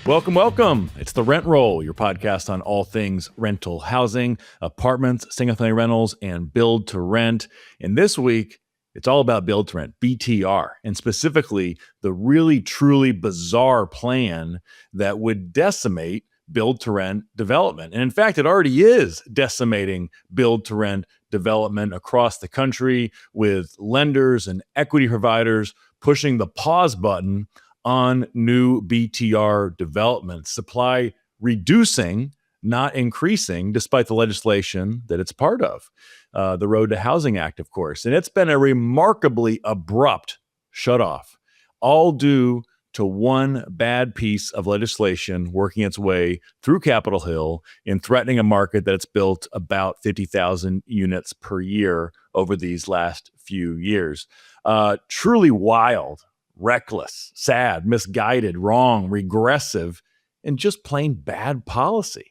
Welcome, welcome. It's the Rent Roll, your podcast on all things rental housing, apartments, single-family rentals, and build to rent. And this week, it's all about build to rent, BTR, and specifically the really, truly bizarre plan that would decimate build to rent development. And in fact, it already is decimating build to rent development across the country, with lenders and equity providers pushing the pause button on new BTR development, supply reducing, not increasing, despite the legislation that it's part of, the Road to Housing Act, of course. And it's been a remarkably abrupt shutoff, all due to one bad piece of legislation working its way through Capitol Hill and threatening a market that's built about 50,000 units per year over these last few years. Truly wild, reckless, sad, misguided, wrong, regressive, and just plain bad policy.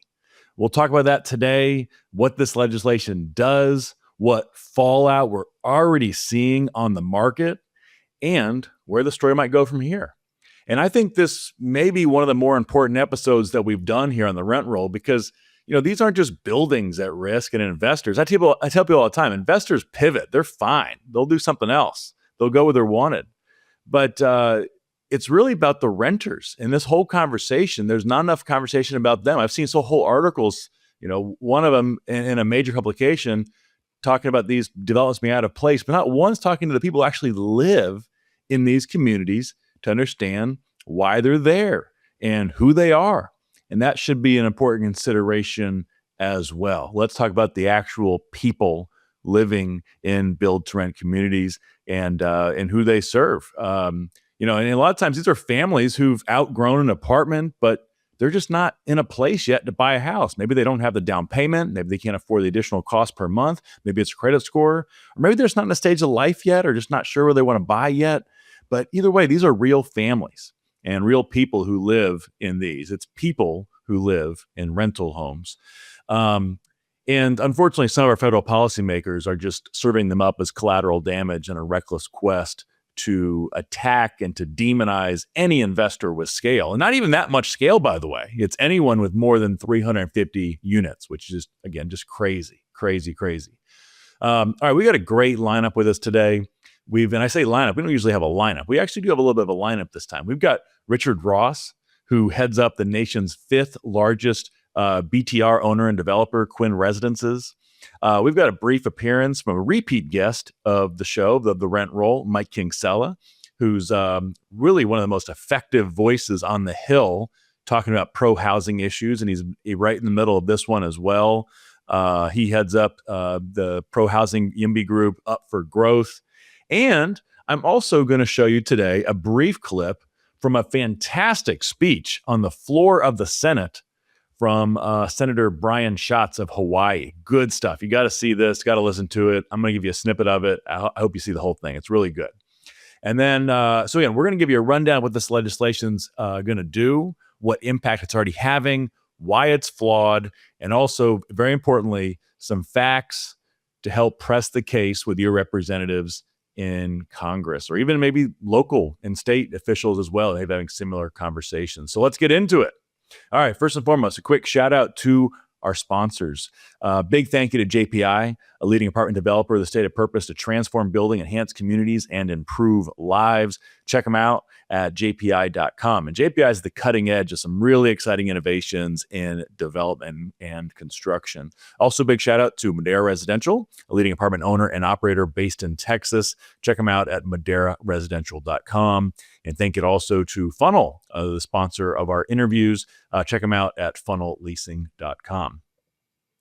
We'll talk about that today, what this legislation does, what fallout we're already seeing on the market, and where the story might go from here. And I think this may be one of the more important episodes that we've done here on the Rent Roll, because these aren't just buildings at risk and investors. I tell people all the time, investors pivot. They're fine. They'll do something else. They'll go where they're wanted. But it's really about the renters. In this whole conversation, there's not enough conversation about them. I've seen whole articles, one of them in a major publication talking about these developments being out of place, but not once talking to the people who actually live in these communities to understand why they're there and who they are. And that should be an important consideration as well. Let's talk about the actual people living in build-to-rent communities and who they serve. And a lot of times these are families who've outgrown an apartment, but they're just not in a place yet to buy a house. Maybe they don't have the down payment. Maybe they can't afford the additional cost per month. Maybe it's a credit score, or maybe they're just not in a stage of life yet, or just not sure where they want to buy yet. But either way, these are real families and real people who live in these. It's people who live in rental homes. And unfortunately, some of our federal policymakers are just serving them up as collateral damage in a reckless quest to attack and to demonize any investor with scale. And not even that much scale, by the way. It's anyone with more tthan 350 units, which is, again, just crazy. All right, we got a great lineup with us today. And I say lineup, we don't usually have a lineup. We actually do have a little bit of a lineup this time. We've got Richard Ross, who heads up the nation's fifth largest BTR owner and developer, Quinn Residences. We've got a brief appearance from a repeat guest of the show, the Rent Roll, Mike Kingsella, who's really one of the most effective voices on the Hill talking about pro-housing issues, and he's right in the middle of this one as well. He heads up the pro-housing YIMBY group, Up for Growth. And I'm also going to show you today a brief clip from a fantastic speech on the floor of the Senate from Senator Brian Schatz of Hawaii. Good stuff. You got to see this, got to listen to it. I'm going to give you a snippet of it. I hope you see the whole thing. It's really good. And then, so again, we're going to give you a rundown of what this legislation's going to do, what impact it's already having, why it's flawed, and also, very importantly, some facts to help press the case with your representatives in Congress, or even maybe local and state officials as well. They're having similar conversations. So let's get into it. All right, first and foremost, a quick shout out to our sponsors. Big thank you to JPI, a leading apartment developer with a stated purpose to transform building, enhance communities, and improve lives. Check them out at jpi.com. And JPI is the cutting edge of some really exciting innovations in development and construction. Also, big shout out to Madera Residential, a leading apartment owner and operator based in Texas. Check them out at maderaresidential.com. And thank you also to Funnel, the sponsor of our interviews. Check them out at funnelleasing.com.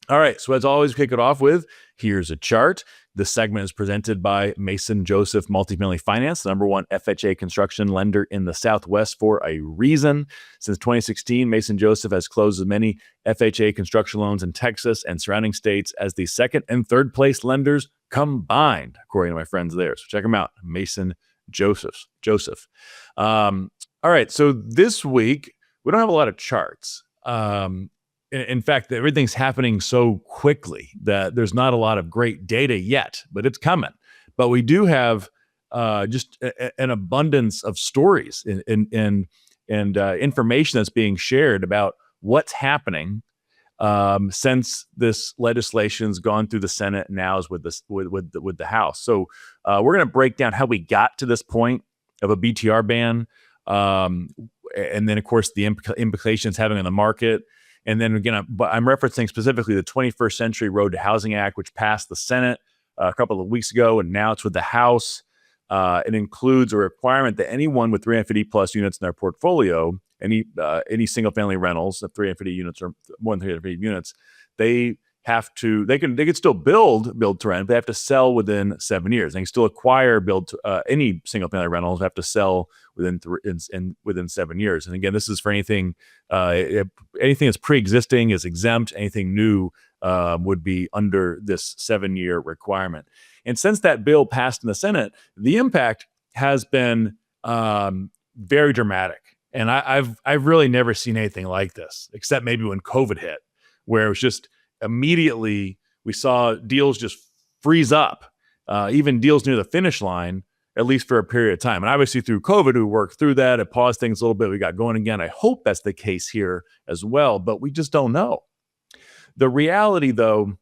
All right, so as always, we kick it off with, here's a chart. This segment is presented by Mason Joseph Multifamily Finance, the number one FHA construction lender in the Southwest for a reason. Since 2016, Mason Joseph has closed as many FHA construction loans in Texas and surrounding states as the second and third place lenders combined, according to my friends there. So check them out, Mason Joseph. All right, so this week, we don't have a lot of charts. In fact, everything's happening so quickly that there's not a lot of great data yet, but it's coming. But we do have just an abundance of stories information that's being shared about what's happening since this legislation's gone through the Senate and now is with the House. So we're going to break down how we got to this point of a BTR ban, and then of course the implications having on the market. And then again, I'm referencing specifically the 21st Century Road to Housing Act, which passed the Senate a couple of weeks ago, and now it's with the House. It includes a requirement that anyone with 350 plus units in their portfolio, any single family rentals of 350 units or more than 350 units, they can still build to rent, but they have to sell within 7 years. They can still acquire any single family rentals, have to sell within 7 years. And again, this is for anything that's pre-existing is exempt. Anything new would be under this 7-year requirement. And since that bill passed in the Senate, the impact has been very dramatic. And I've really never seen anything like this, except maybe when COVID hit, where it was just immediately we saw deals just freeze up, even deals near the finish line, at least for a period of time. And obviously through COVID, we worked through that. It paused things a little bit. We got going again. I hope that's the case here as well, but we just don't know. The reality, though,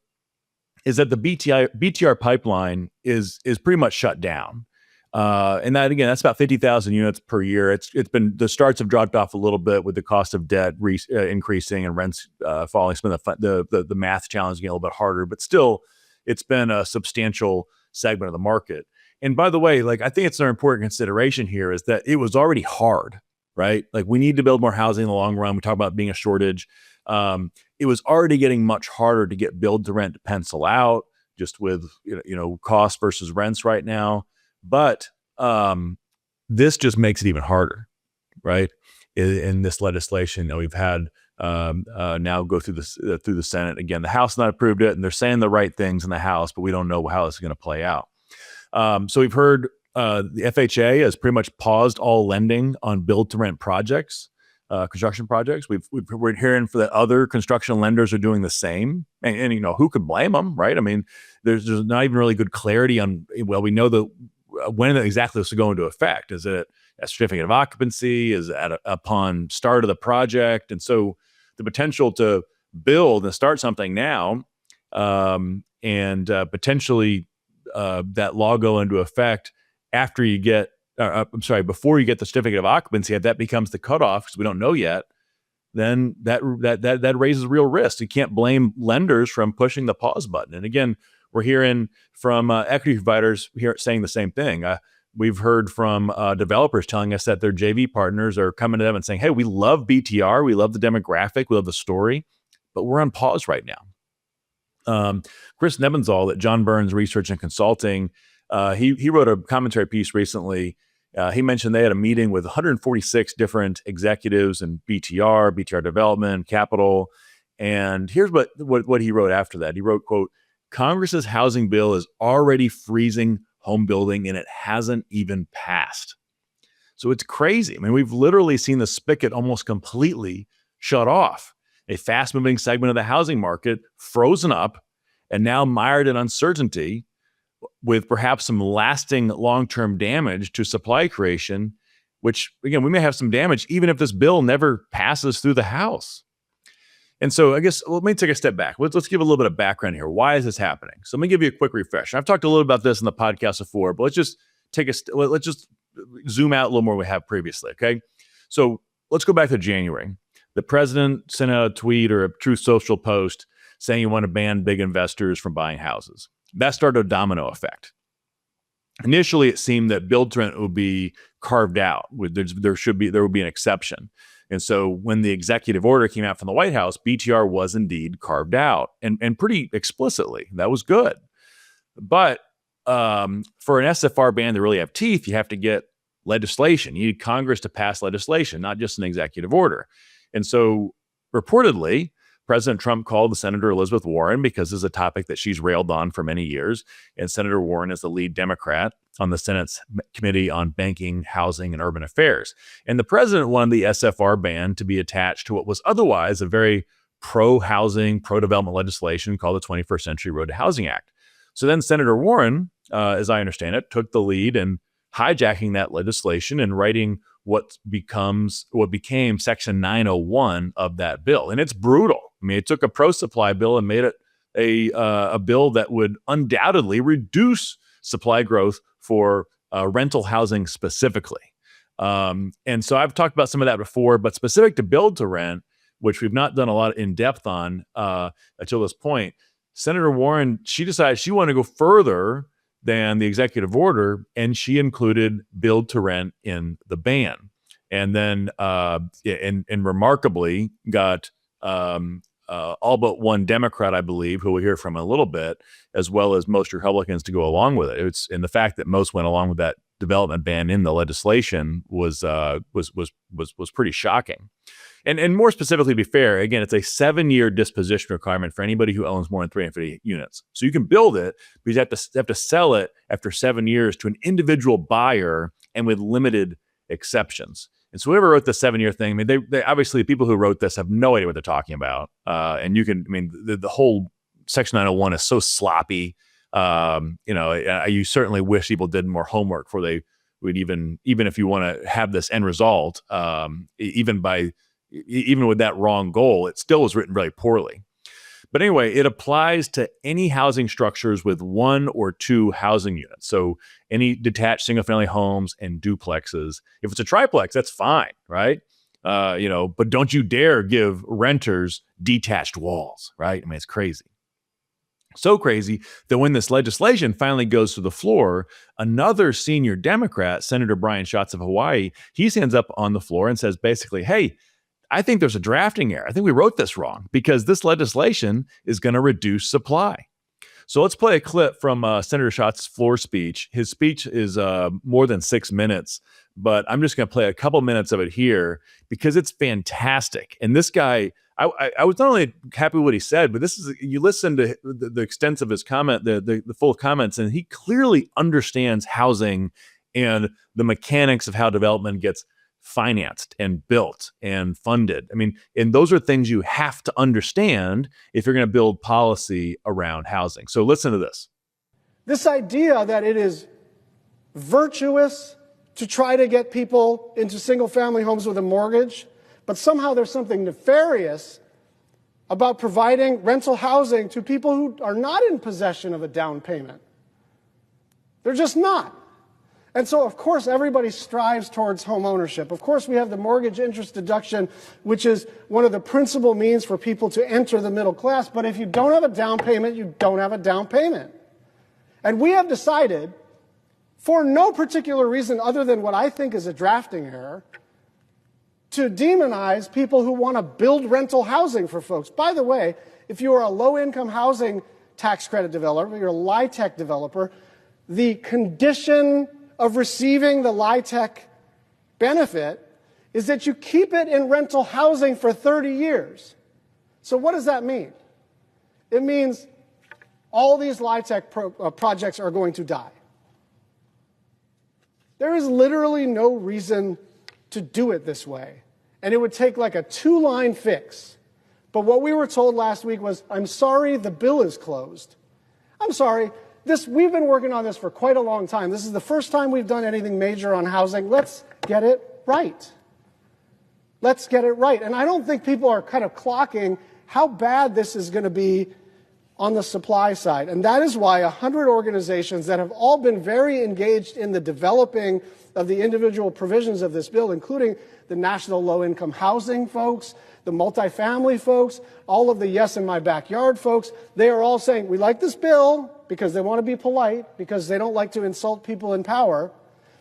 is that the BTR pipeline is pretty much shut down. And that, again, that's about 50,000 units per year. It's been, the starts have dropped off a little bit with the cost of debt increasing and rents falling. It's been the math challenge getting a little bit harder, but still, it's been a substantial segment of the market. And by the way, I think it's an important consideration here is that it was already hard, right? We need to build more housing in the long run. We talk about being a shortage. It was already getting much harder to get build to rent to pencil out, just with cost versus rents right now. But this just makes it even harder, right? In this legislation that we've had now go through the Senate. Again, the House not approved it, and they're saying the right things in the House, but we don't know how this is going to play out. So we've heard the FHA has pretty much paused all lending on build to rent projects. Construction projects. We're hearing that other construction lenders are doing the same, and who could blame them, right? I mean, there's not even really good clarity on. Well, we know when exactly this will go into effect. Is it a certificate of occupancy? Is it upon start of the project? And so the potential to build and start something now, and potentially that law go into effect after you get. Before you get the certificate of occupancy, if that becomes the cutoff, because we don't know yet, then that raises real risk. You can't blame lenders from pushing the pause button. And again, we're hearing from equity providers here saying the same thing. We've heard from developers telling us that their JV partners are coming to them and saying, "Hey, we love BTR, we love the demographic, we love the story, but we're on pause right now." Chris Nebenzahl at John Burns Research and Consulting, he wrote a commentary piece recently. He mentioned they had a meeting with 146 different executives in BTR development, capital. And here's what he wrote after that. He wrote, quote, "Congress's housing bill is already freezing home building and it hasn't even passed." So it's crazy. I mean, we've literally seen the spigot almost completely shut off. A fast moving segment of the housing market frozen up and now mired in uncertainty, with perhaps some lasting long-term damage to supply creation, which, again, we may have some damage even if this bill never passes through the House. And so I guess let me take a step back. Let's give a little bit of background here. Why is this happening? So let me give you a quick refresh. I've talked a little about this in the podcast before, but let's just zoom out a little more than we have previously, okay? So let's go back to January. The president sent out a tweet or a Truth Social post saying he wanted to ban big investors from buying houses. That started a domino effect. Initially, it seemed that build to rent would be carved out. There would be an exception. And so when the executive order came out from the White House, BTR was indeed carved out and pretty explicitly. That was good. But for an SFR ban to really have teeth, you have to get legislation. You need Congress to pass legislation, not just an executive order. And so reportedly, President Trump called Senator Elizabeth Warren because this is a topic that she's railed on for many years. And Senator Warren is the lead Democrat on the Senate's Committee on Banking, Housing, and Urban Affairs. And the president wanted the SFR ban to be attached to what was otherwise a very pro-housing, pro-development legislation called the 21st Century Road to Housing Act. So then Senator Warren, as I understand it, took the lead in hijacking that legislation and writing what became Section 901 of that bill. And it's brutal. I mean, it took a pro-supply bill and made it a bill that would undoubtedly reduce supply growth for rental housing specifically. And so I've talked about some of that before, but specific to build to rent, which we've not done a lot in depth on until this point, Senator Warren, she decided she wanted to go further than the executive order, and she included build to rent in the ban. And then, and remarkably, got all but one Democrat, I believe, who we'll hear from in a little bit, as well as most Republicans to go along with it. It's and the fact that most went along with that development ban in the legislation was pretty shocking. And more specifically, to be fair, again, it's a 7-year disposition requirement for anybody who owns more than 350 units. So you can build it, but you have to sell it after 7 years to an individual buyer and with limited exceptions. And so whoever wrote the 7-year thing, I mean, they obviously, the people who wrote this have no idea what they're talking about. And you can, I mean, the whole Section 901 is so sloppy. You certainly wish people did more homework before they would even if you want to have this end result, even with that wrong goal, it still was written really poorly. But anyway, it applies to any housing structures with 1 or 2 housing units. So any detached single-family homes and duplexes. If it's a triplex, that's fine, right? But don't you dare give renters detached walls, right? I mean, it's crazy. So crazy that when this legislation finally goes to the floor, another senior Democrat, Senator Brian Schatz of Hawaii, he stands up on the floor and says basically, hey, I think there's a drafting error. I think we wrote this wrong because this legislation is going to reduce supply. So let's play a clip from Senator Schatz's floor speech. His speech is more than 6 minutes, but I'm just going to play a couple minutes of it here because it's fantastic. And this guy, I was not only happy with what he said, but this is, you listen to the extent of his comment, the full comments, and he clearly understands housing and the mechanics of how development gets financed and built and funded. I mean, and those are things you have to understand if you're going to build policy around housing. So listen to this. This idea that it is virtuous to try to get people into single-family homes with a mortgage, but somehow there's something nefarious about providing rental housing to people who are not in possession of a down payment. They're just not. And so, of course, everybody strives towards home ownership. Of course, we have the mortgage interest deduction, which is one of the principal means for people to enter the middle class. But if you don't have a down payment, you don't have a down payment. And we have decided, for no particular reason other than what I think is a drafting error, to demonize people who want to build rental housing for folks. By the way, if you are a low-income housing tax credit developer, you're a LIHTC developer, the condition of receiving the LIHTC benefit is that you keep it in rental housing for 30 years. So what does that mean? It means all these LIHTC projects are going to die. There is literally no reason to do it this way. And it would take like a 2-line fix. But what we were told last week was, I'm sorry, the bill is closed. I'm sorry. We've been working on this for quite a long time. This is the first time we've done anything major on housing. Let's get it right. Let's get it right. And I don't think people are kind of clocking how bad this is going to be on the supply side. And that is why 100 organizations that have all been very engaged in the developing of the individual provisions of this bill, including the National Low-Income Housing folks, the multifamily folks, all of the Yes in My Backyard folks, they are all saying, we like this bill because they want to be polite, because they don't like to insult people in power,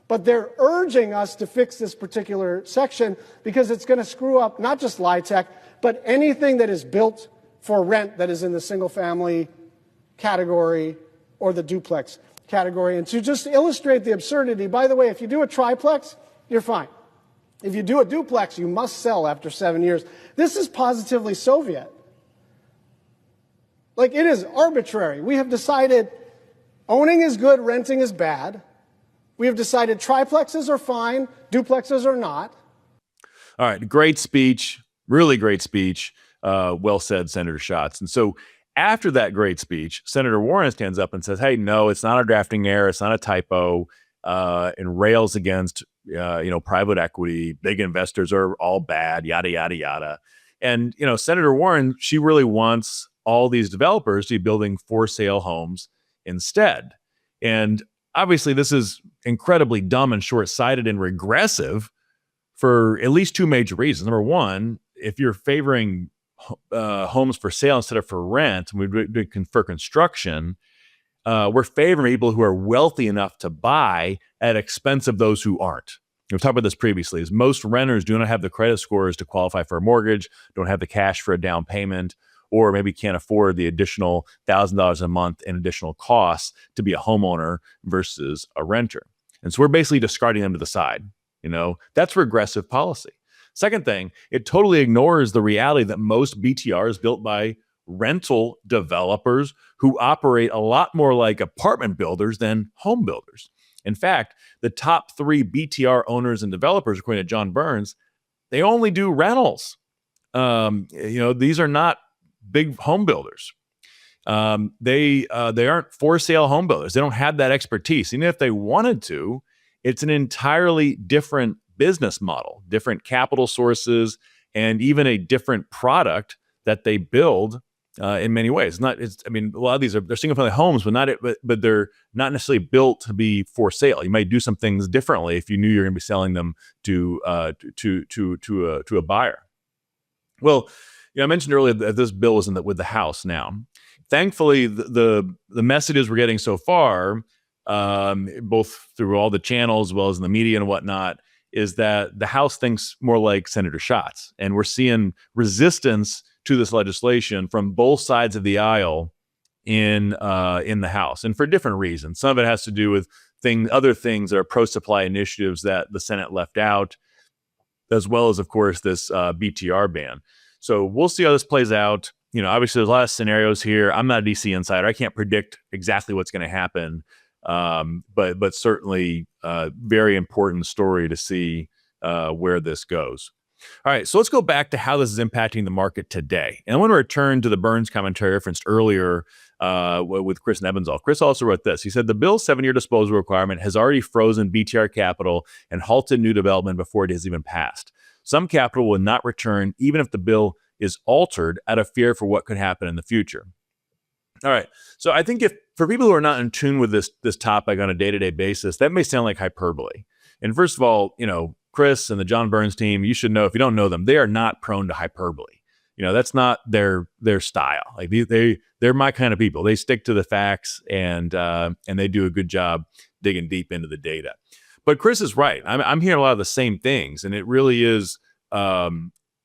but they're urging us to fix this particular section because it's going to screw up not just LIHTC, but anything that is built for rent that is in the single-family category or the duplex category. And to just illustrate the absurdity, by the way, if you do a triplex, you're fine. If you do a duplex, you must sell after 7 years. This is positively Soviet. Like, it is arbitrary. We have decided owning is good, renting is bad. We have decided triplexes are fine, duplexes are not. All right, great speech, really great speech. Well said, Senator Schatz. And so after that great speech, Senator Warren stands up and says, hey, no, it's not a drafting error, it's not a typo, and rails against private equity, big investors are all bad, yada, yada, yada. And, Senator Warren, she really wants all these developers to be building for sale homes instead. And obviously, this is incredibly dumb and short-sighted and regressive for at least two major reasons. Number one, if you're favoring homes for sale instead of for rent, for construction, we're favoring people who are wealthy enough to buy at expense of those who aren't. We've talked about this previously. Is most renters do not have the credit scores to qualify for a mortgage, don't have the cash for a down payment, or maybe can't afford the additional $1,000 a month in additional costs to be a homeowner versus a renter. And so we're basically discarding them to the side. That's regressive policy. Second thing, it totally ignores the reality that most BTR is built by rental developers who operate a lot more like apartment builders than home builders. In fact, the top 3 BTR owners and developers, according to John Burns, they only do rentals. These are not big home builders. They aren't for sale home builders. They don't have that expertise. Even if they wanted to, it's an entirely different business model, different capital sources, and even a different product that they build in many ways. A lot of these they're single family homes, but they're not necessarily built to be for sale. You might do some things differently if you knew you're going to be selling them to a buyer. Well, I mentioned earlier that this bill was with the House now. Thankfully, the messages we're getting so far, both through all the channels as well as in the media and whatnot, is that the House thinks more like Senator Schatz, and we're seeing resistance to this legislation from both sides of the aisle in the House, and for different reasons. Some of it has to do with other things that are pro-supply initiatives that the Senate left out, as well as, of course, this BTR ban. So we'll see how this plays out. Obviously, there's a lot of scenarios here. I'm not a DC insider. I can't predict exactly what's going to happen, but certainly very important story to see where this goes. All right, so let's go back to how this is impacting the market today. And I want to return to the Burns commentary referenced earlier with Chris Nebenzahl. Chris also wrote this. He said, the bill's 7-year disposal requirement has already frozen BTR capital and halted new development before it has even passed. Some capital will not return even if the bill is altered out of fear for what could happen in the future. All right, so I think for people who are not in tune with this topic on a day-to-day basis, that may sound like hyperbole. And first of all, Chris and the John Burns team, you should know, if you don't know them, they are not prone to hyperbole. That's not their style. Like they're my kind of people. They stick to the facts and they do a good job digging deep into the data. But Chris is right. I'm hearing a lot of the same things, and it really is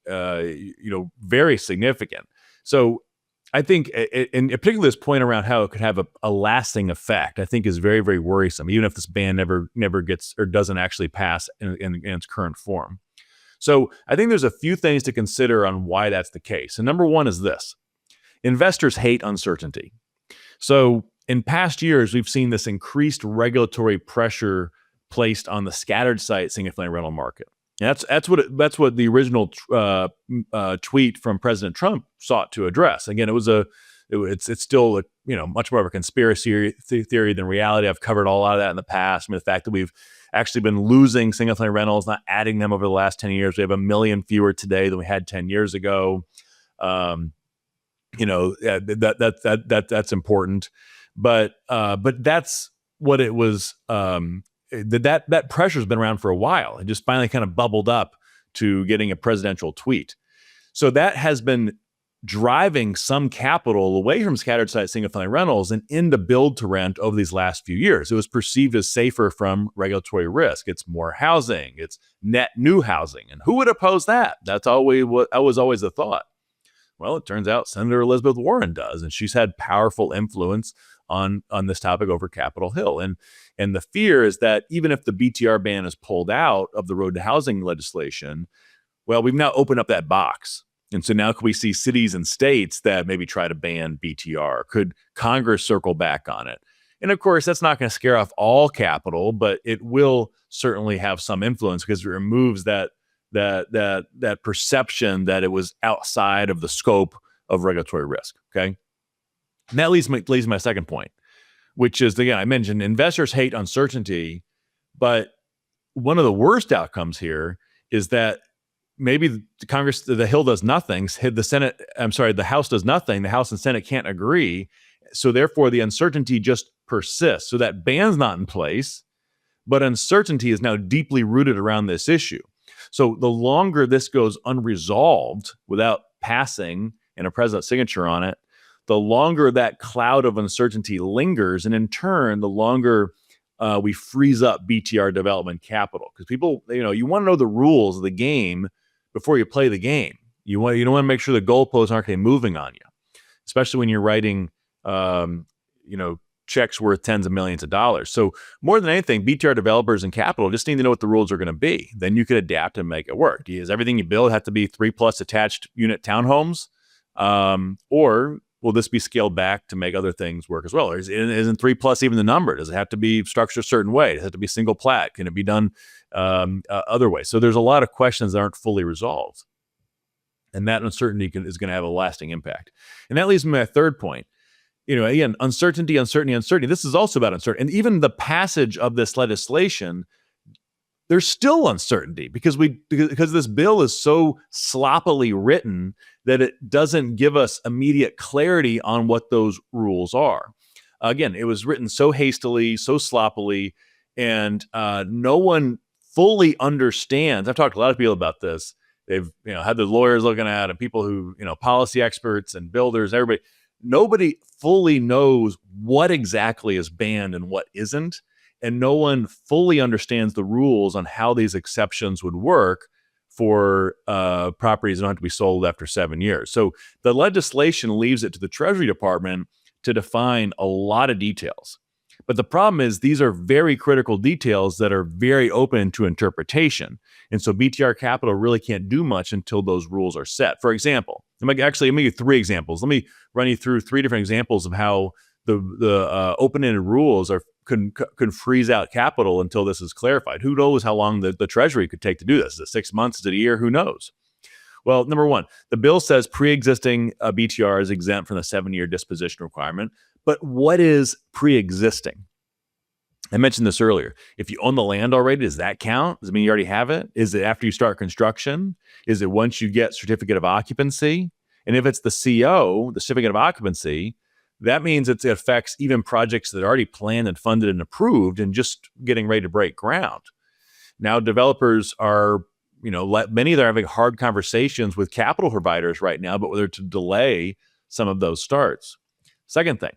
very significant. So I think, and particularly this point around how it could have a lasting effect, I think is very, very worrisome, even if this ban never gets or doesn't actually pass in its current form. So I think there's a few things to consider on why that's the case. And number one is this: investors hate uncertainty. So in past years, we've seen this increased regulatory pressure placed on the scattered site single-family rental market. And that's what the original tweet from President Trump sought to address. Again, it's still much more of a conspiracy theory than reality. I've covered a lot of that in the past. I mean, the fact that we've actually been losing single-family rentals, not adding them over the last 10 years. We have 1 million fewer today than we had 10 years ago. That's important, but that's what it was. That pressure's been around for a while. It just finally kind of bubbled up to getting a presidential tweet. So that has been driving some capital away from scattered site single-family rentals and into build to rent over these last few years. It was perceived as safer from regulatory risk. It's more housing. It's net new housing. And who would oppose that? That was always the thought. Well, it turns out Senator Elizabeth Warren does, and she's had powerful influence on this topic over Capitol Hill. And the fear is that even if the BTR ban is pulled out of the road to housing legislation, well, we've now opened up that box. And so now could we see cities and states that maybe try to ban BTR? Could Congress circle back on it? And of course, that's not going to scare off all capital, but it will certainly have some influence because it removes that perception that it was outside of the scope of regulatory risk. Okay. And that leads me to my second point, which is, again, I mentioned investors hate uncertainty, but one of the worst outcomes here is that maybe the Hill does nothing, the House does nothing, the House and Senate can't agree. So therefore the uncertainty just persists. So that ban's not in place, but uncertainty is now deeply rooted around this issue. So the longer this goes unresolved without passing and a president's signature on it, the longer that cloud of uncertainty lingers. And in turn, the longer we freeze up BTR development capital. Because people, you want to know the rules of the game before you play the game. You don't want to make sure the goalposts aren't moving on you, especially when you're writing, checks worth tens of millions of dollars. So more than anything, BTR developers and capital just need to know what the rules are going to be. Then you could adapt and make it work. Does everything you build have to be 3+ attached unit townhomes? Or will this be scaled back to make other things work as well? Or isn't 3+ even the number? Does it have to be structured a certain way? Does it have to be single plat? Can it be done other ways? So there's a lot of questions that aren't fully resolved. And that uncertainty is going to have a lasting impact. And that leads me to my third point. Again, uncertainty. This is also about uncertainty. And even the passage of this legislation, there's still uncertainty because this bill is so sloppily written that it doesn't give us immediate clarity on what those rules are. Again, it was written so hastily, so sloppily, and no one fully understands. I've talked to a lot of people about this. They've had the lawyers looking at it, and people who policy experts and builders, everybody. Nobody fully knows what exactly is banned and what isn't, and no one fully understands the rules on how these exceptions would work for properties that don't have to be sold after 7 years. So the legislation leaves it to the Treasury Department to define a lot of details. But the problem is these are very critical details that are very open to interpretation. And so BTR Capital really can't do much until those rules are set. For example, let me give you 3 examples. Let me run you through 3 different examples of how the open-ended rules can freeze out capital until this is clarified. Who knows how long the Treasury could take to do this? Is it 6 months? Is it a year? Who knows? Well, number 1, the bill says pre-existing BTR is exempt from the 7-year disposition requirement. But what is pre-existing? I mentioned this earlier. If you own the land already, does that count? Does it mean you already have it? Is it after you start construction? Is it once you get certificate of occupancy? And if it's the CO, the certificate of occupancy, that means it affects even projects that are already planned and funded and approved and just getting ready to break ground. Now, developers are, many of them are having hard conversations with capital providers right now, but whether to delay some of those starts. Second thing,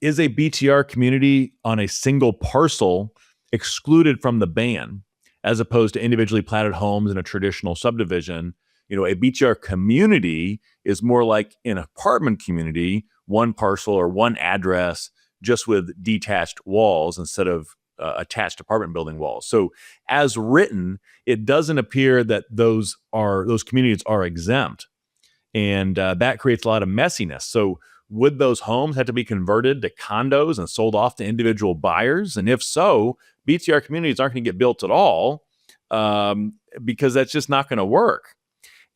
is a BTR community on a single parcel excluded from the ban as opposed to individually platted homes in a traditional subdivision? A BTR community is more like an apartment community, one parcel or one address, just with detached walls instead of attached apartment building walls. So as written, it doesn't appear that those communities are exempt. And that creates a lot of messiness. So would those homes have to be converted to condos and sold off to individual buyers? And if so, BTR communities aren't going to get built at all because that's just not going to work.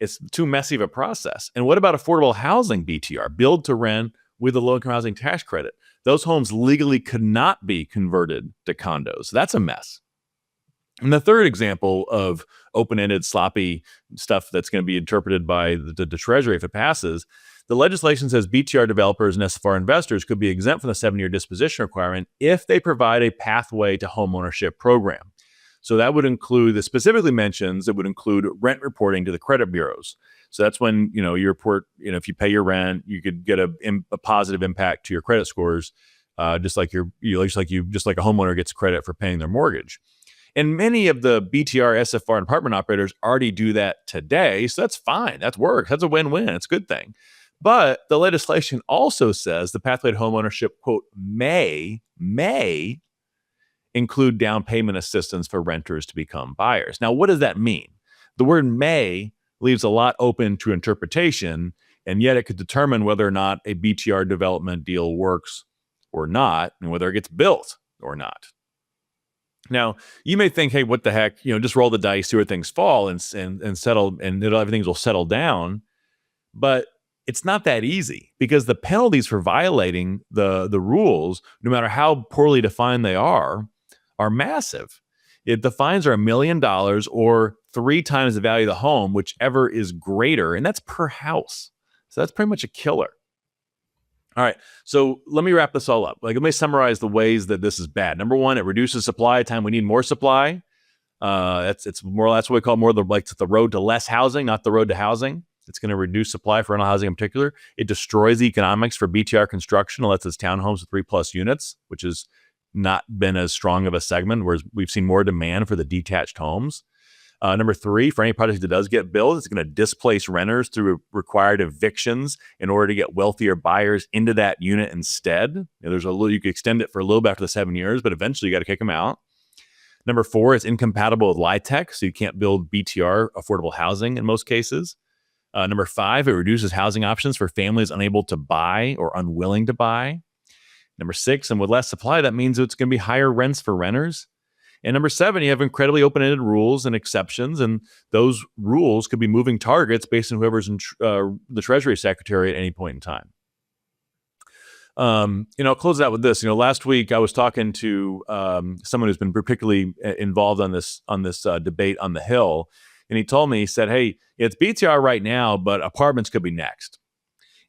It's too messy of a process. And what about affordable housing BTR, build to rent with a low-income housing tax credit? Those homes legally could not be converted to condos. That's a mess. And the third example of open-ended, sloppy stuff that's going to be interpreted by the Treasury if it passes, the legislation says BTR developers and SFR investors could be exempt from the 7-year disposition requirement if they provide a pathway to homeownership program. So that would include, it specifically mentions, it would include rent reporting to the credit bureaus. So that's when, you report, if you pay your rent, you could get a positive impact to your credit scores, just like a homeowner gets credit for paying their mortgage. And many of the BTR, SFR, and apartment operators already do that today. So that's fine. That works. That's a win-win. It's a good thing. But the legislation also says the pathway to homeownership, quote, may include down payment assistance for renters to become buyers. Now, what does that mean? The word may leaves a lot open to interpretation, and yet it could determine whether or not a BTR development deal works or not, and whether it gets built or not. Now, you may think, hey, what the heck, just roll the dice, see where things fall and settle, and everything will settle down. But it's not that easy because the penalties for violating the rules, no matter how poorly defined they are massive. The fines are $1 million or 3 times the value of the home, whichever is greater, and that's per house. So that's pretty much a killer. All right, so let me wrap this all up. Let me summarize the ways that this is bad. Number one, it reduces supply. Time we need more supply. That's what we call more the road to less housing, not the road to housing. It's going to reduce supply for rental housing in particular. It destroys the economics for BTR construction. It lets us townhomes with 3+ units, which has not been as strong of a segment, whereas we've seen more demand for the detached homes. Number 3, for any project that does get built, it's going to displace renters through required evictions in order to get wealthier buyers into that unit instead. You could extend it for a little bit after the 7 years, but eventually you got to kick them out. Number 4, it's incompatible with LIHTC, so you can't build BTR affordable housing in most cases. Number 5, it reduces housing options for families unable to buy or unwilling to buy. Number 6, and with less supply, that means it's going to be higher rents for renters. And number 7, you have incredibly open-ended rules and exceptions, and those rules could be moving targets based on whoever's in the Treasury Secretary at any point in time. I'll close out with this. Last week I was talking to someone who's been particularly involved on this debate on the Hill, and he told me, he said, "Hey, it's BTR right now, but apartments could be next."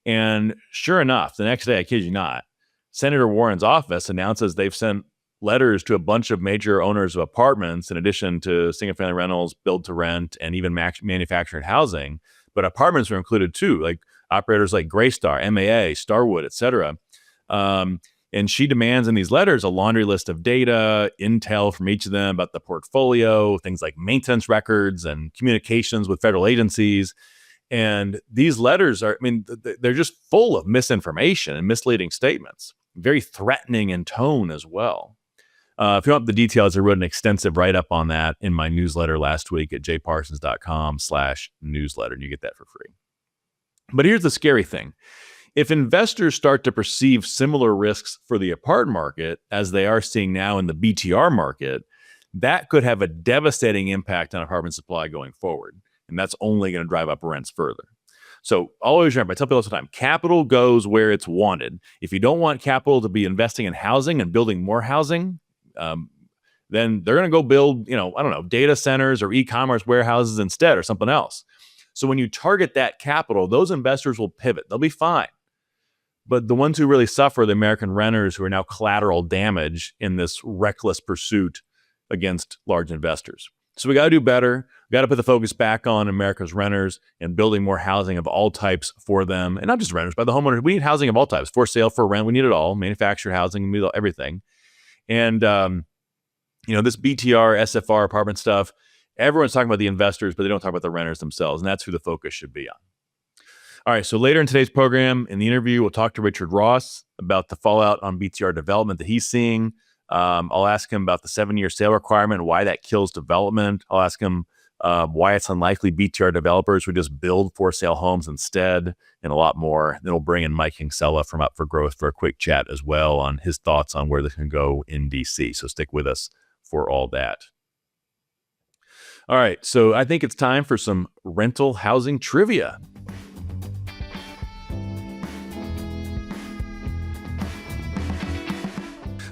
And sure enough, the next day, I kid you not, Senator Warren's office announces they've sent letters to a bunch of major owners of apartments, in addition to single-family rentals, build-to-rent, and even manufactured housing. But apartments are included too, like operators like Greystar, MAA, Starwood, et cetera. And she demands in these letters a laundry list of data, intel from each of them about the portfolio, things like maintenance records and communications with federal agencies. And these letters they're just full of misinformation and misleading statements, very threatening in tone as well. If you want the details, I wrote an extensive write-up on that in my newsletter last week at jparsons.com/newsletter, and you get that for free. But here's the scary thing. If investors start to perceive similar risks for the apartment market as they are seeing now in the BTR market, that could have a devastating impact on apartment supply going forward. And that's only going to drive up rents further. So always remember, I tell people all the time, capital goes where it's wanted. If you don't want capital to be investing in housing and building more housing, then they're going to go build, data centers or e-commerce warehouses instead or something else. So when you target that capital, those investors will pivot. They'll be fine. But the ones who really suffer are the American renters who are now collateral damage in this reckless pursuit against large investors. So we got to do better. We got to put the focus back on America's renters and building more housing of all types for them. And not just renters, but the homeowners. We need housing of all types, for sale, for rent. We need it all. Manufactured housing, we need everything. And, this BTR, SFR apartment stuff, everyone's talking about the investors, but they don't talk about the renters themselves. And that's who the focus should be on. All right, so later in today's program, in the interview, we'll talk to Richard Ross about the fallout on BTR development that he's seeing. I'll ask him about the 7-year sale requirement and why that kills development. I'll ask him why it's unlikely BTR developers would just build for sale homes instead, and a lot more. Then we'll bring in Mike Kingsella from Up for Growth for a quick chat as well on his thoughts on where this can go in DC. So stick with us for all that. All right, so I think it's time for some rental housing trivia.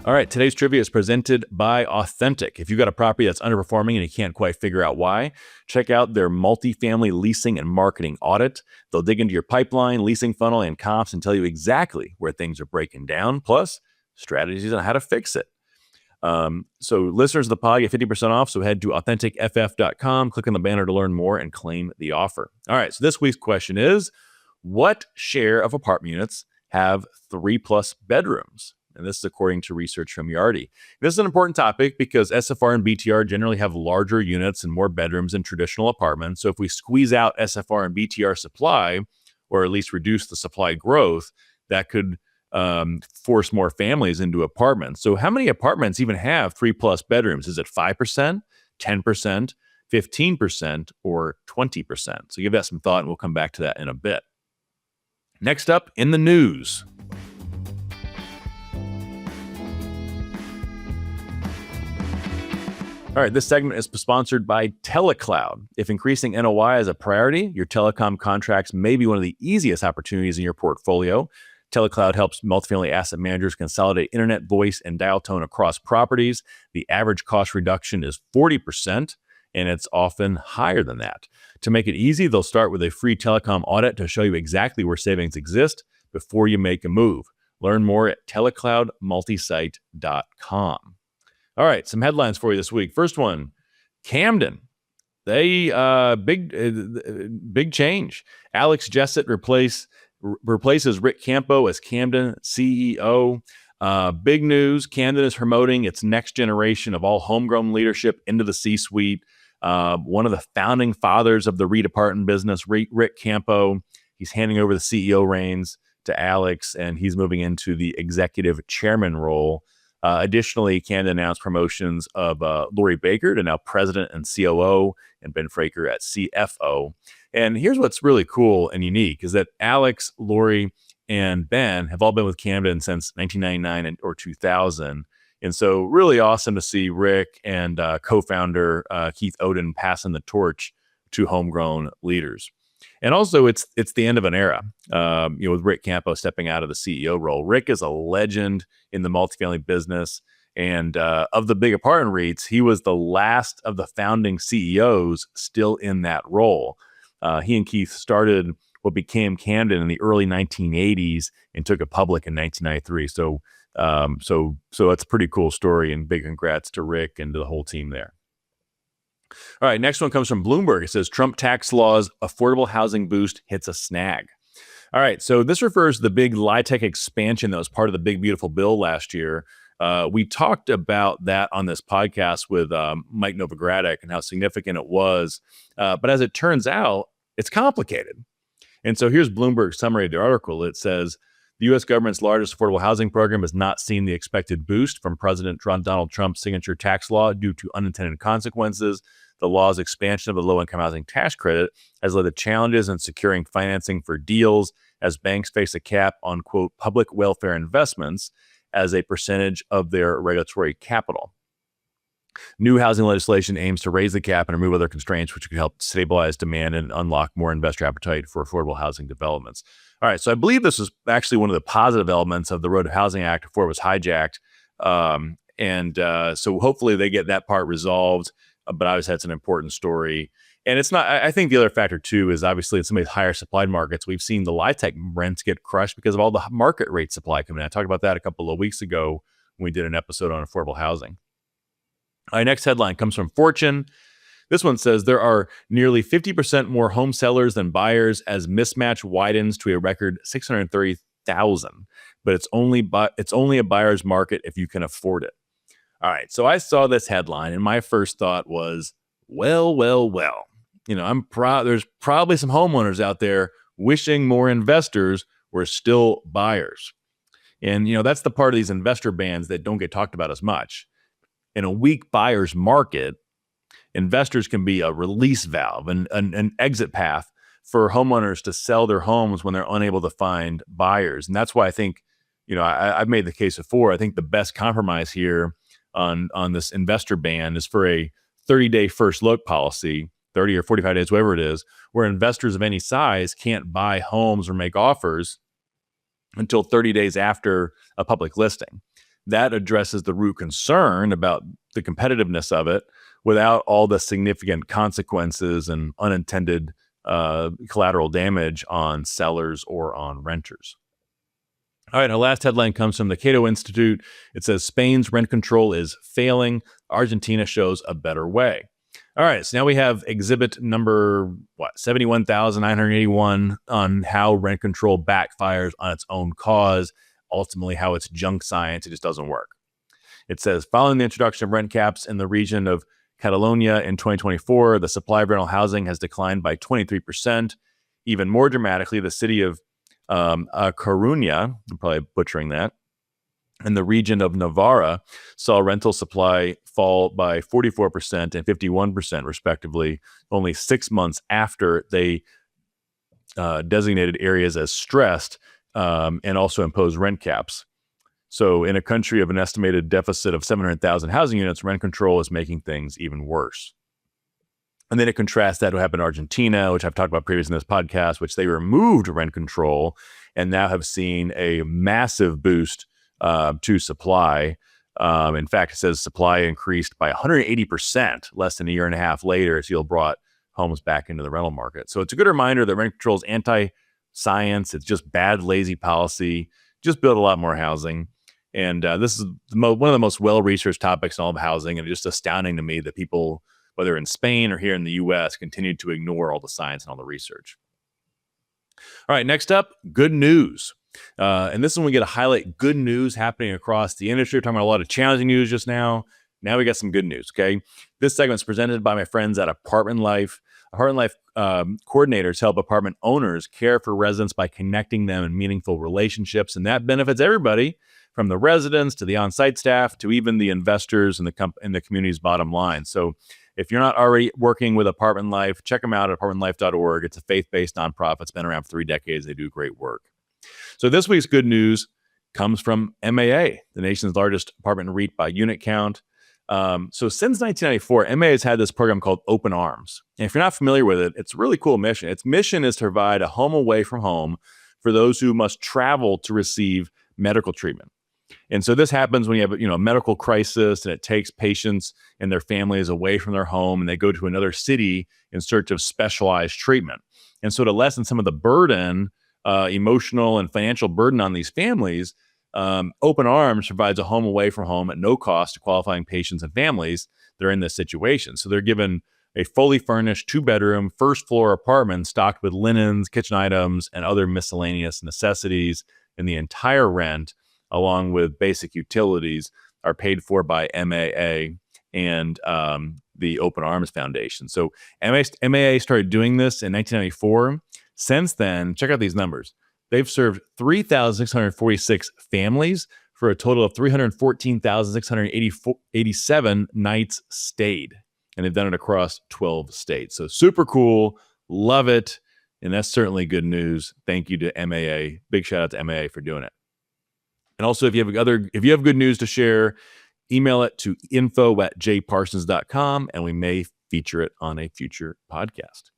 All right, today's trivia is presented by Authentic. If you've got a property that's underperforming and you can't quite figure out why, check out their multifamily leasing and marketing audit. They'll dig into your pipeline, leasing funnel, and comps and tell you exactly where things are breaking down, plus strategies on how to fix it. So listeners of the pod get 50% off, so head to AuthenticFF.com, click on the banner to learn more, and claim the offer. All right, so this week's question is, what share of apartment units have 3+ bedrooms? And this is according to research from Yardi. This is an important topic because SFR and BTR generally have larger units and more bedrooms than traditional apartments. So if we squeeze out SFR and BTR supply, or at least reduce the supply growth, that could force more families into apartments. So how many apartments even have 3+ bedrooms? Is it 5%, 10%, 15%, or 20%? So give that some thought, and we'll come back to that in a bit. Next up in the news. All right, this segment is sponsored by TeleCloud. If increasing NOI is a priority, your telecom contracts may be one of the easiest opportunities in your portfolio. Telecloud helps multifamily asset managers consolidate internet, voice, and dial tone across properties. The average cost reduction is 40%, and it's often higher than that. To make it easy, they'll start with a free telecom audit to show you exactly where savings exist before you make a move. Learn more at telecloudmultisite.com. All right, some headlines for you this week. First one, Camden. They big change. Alex Jessett replaces Rick Campo as Camden CEO. Big news. Camden is promoting its next generation of all homegrown leadership into the C-suite. One of the founding fathers of the REIT apartment business, Rick Campo, he's handing over the CEO reins to Alex, and he's moving into the executive chairman role. Additionally, Camden announced promotions of Lori Baker to now president and COO, and Ben Fraker at CFO. And here's what's really cool and unique is that Alex, Lori, and Ben have all been with Camden since 1999 or 2000. And so really awesome to see Rick and co-founder Keith Oden passing the torch to homegrown leaders. And also, it's the end of an era, with Rick Campo stepping out of the CEO role. Rick is a legend in the multifamily business. And of the big apartment REITs, he was the last of the founding CEOs still in that role. He and Keith started what became Camden in the early 1980s and took it public in 1993. So it's a pretty cool story, and big congrats to Rick and to the whole team there. All right, next one comes from Bloomberg. It says Trump tax laws, affordable housing boost hits a snag. All right, so this refers to the big LIHTC expansion that was part of the big, beautiful bill last year. We talked about that on this podcast with Mike Novogradek and how significant it was. But as it turns out, it's complicated. And so here's Bloomberg's summary of the article. It says, the U.S. government's largest affordable housing program has not seen the expected boost from President Donald Trump's signature tax law due to unintended consequences. The law's expansion of the low-income housing tax credit has led to challenges in securing financing for deals as banks face a cap on, quote, public welfare investments as a percentage of their regulatory capital. New housing legislation aims to raise the cap and remove other constraints, which could help stabilize demand and unlock more investor appetite for affordable housing developments. All right, so I believe this was actually one of the positive elements of the Road to Housing Act before it was hijacked. So hopefully they get that part resolved. But obviously that's an important story. And it's not, I think the other factor too is obviously in some of these higher supplied markets, we've seen the LIHTC rents get crushed because of all the market rate supply coming in. I talked about that a couple of weeks ago when we did an episode on affordable housing. Our next headline comes from Fortune. This one says there are nearly 50% more home sellers than buyers as mismatch widens to a record 630,000. But it's only a buyer's market if you can afford it. All right, so I saw this headline, and my first thought was, well. There's probably some homeowners out there wishing more investors were still buyers. And, that's the part of these investor bans that don't get talked about as much. In a weak buyer's market, investors can be a release valve and an exit path for homeowners to sell their homes when they're unable to find buyers. And that's why I think, I've made the case before. I think the best compromise here on this investor ban is for a 30-day first look policy, 30 or 45 days, whatever it is, where investors of any size can't buy homes or make offers until 30 days after a public listing. That addresses the root concern about the competitiveness of it without all the significant consequences and unintended collateral damage on sellers or on renters. All right, our last headline comes from the Cato Institute. It says Spain's rent control is failing. Argentina shows a better way. All right, so now we have exhibit number 71,981 on how rent control backfires on its own cause. Ultimately, how it's junk science. It just doesn't work. It says following the introduction of rent caps in the region of Catalonia in 2024, the supply of rental housing has declined by 23%. Even more dramatically, the city of Coruña, I'm probably butchering that, and the region of Navarra saw rental supply fall by 44% and 51% respectively, only 6 months after they designated areas as stressed and also imposed rent caps. So in a country of an estimated deficit of 700,000 housing units, rent control is making things even worse. And then it contrasts that to what happened in Argentina, which I've talked about previously in this podcast, which they removed rent control. and now have seen a massive boost to supply. In fact, it says supply increased by 180% less than a year and a half later as Heal brought homes back into the rental market. So it's a good reminder that rent control is anti-science. It's just bad, lazy policy. Just build a lot more housing. And this is one of the most well-researched topics in all of housing. And it's just astounding to me that people, whether in Spain or here in the U.S., continue to ignore all the science and all the research. All right, next up, good news. And this is when we get to highlight good news happening across the industry. We're talking about a lot of challenging news just now. Now we got some good news, okay? This segment is presented by my friends at Apartment Life. Apartment Life coordinators help apartment owners care for residents by connecting them in meaningful relationships, and that benefits everybody, from the residents to the on-site staff to even the investors and the community's bottom line. So if you're not already working with Apartment Life, check them out at apartmentlife.org. It's a faith-based nonprofit. It's been around for 3 decades. They do great work. So this week's good news comes from MAA, the nation's largest apartment REIT by unit count. So since 1994, MAA has had this program called Open Arms. And if you're not familiar with it, it's a really cool mission. Its mission is to provide a home away from home for those who must travel to receive medical treatment. And so this happens when you have a medical crisis and it takes patients and their families away from their home and they go to another city in search of specialized treatment. And so to lessen some of the burden, emotional and financial burden on these families, Open Arms provides a home away from home at no cost to qualifying patients and families that are in this situation. So they're given a fully furnished 2-bedroom, first-floor apartment stocked with linens, kitchen items, and other miscellaneous necessities, and the entire rent, along with basic utilities, are paid for by MAA and the Open Arms Foundation. So MAA started doing this in 1994. Since then, check out these numbers. They've served 3,646 families for a total of 314,687 nights stayed. And they've done it across 12 states. So super cool. Love it. And that's certainly good news. Thank you to MAA. Big shout out to MAA for doing it. And also, if you have good news to share, email it to info@jparsons.com, and we may feature it on a future podcast.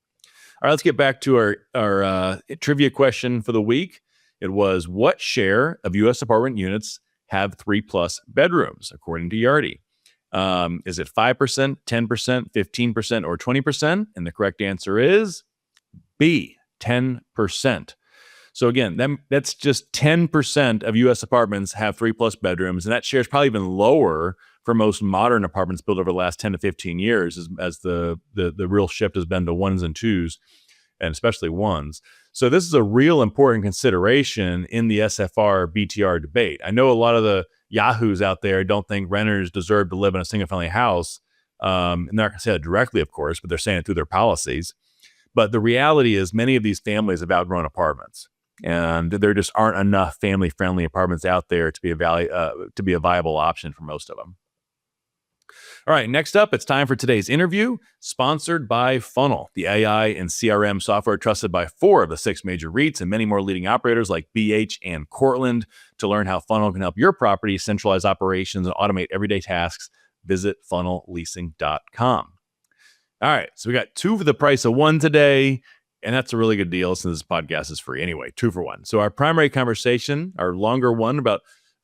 All right, let's get back to our trivia question for the week. It was, what share of U.S. apartment units have 3+ bedrooms, according to Yardi? Is it 5%, 10%, 15%, or 20%? And the correct answer is B, 10%. So again, that's just 10% of U.S. apartments have 3+ bedrooms, and that share is probably even lower for most modern apartments built over the last 10 to 15 years, as the real shift has been to 1s and 2s, and especially 1s. So this is a real important consideration in the SFR BTR debate. I know a lot of the yahoos out there don't think renters deserve to live in a single-family house. And they're not going to say that directly, of course, but they're saying it through their policies. But the reality is many of these families have outgrown apartments. And there just aren't enough family-friendly apartments out there to be a viable option for most of them. All right, next up, it's time for today's interview, sponsored by Funnel, the AI and CRM software trusted by 4 of the 6 major REITs and many more leading operators like BH and Cortland. To learn how Funnel can help your property centralize operations and automate everyday tasks, visit funnelleasing.com. All right, so we got 2 for the price of 1 today. And that's a really good deal since this podcast is free. Anyway, 2 for 1. So our primary conversation, our longer one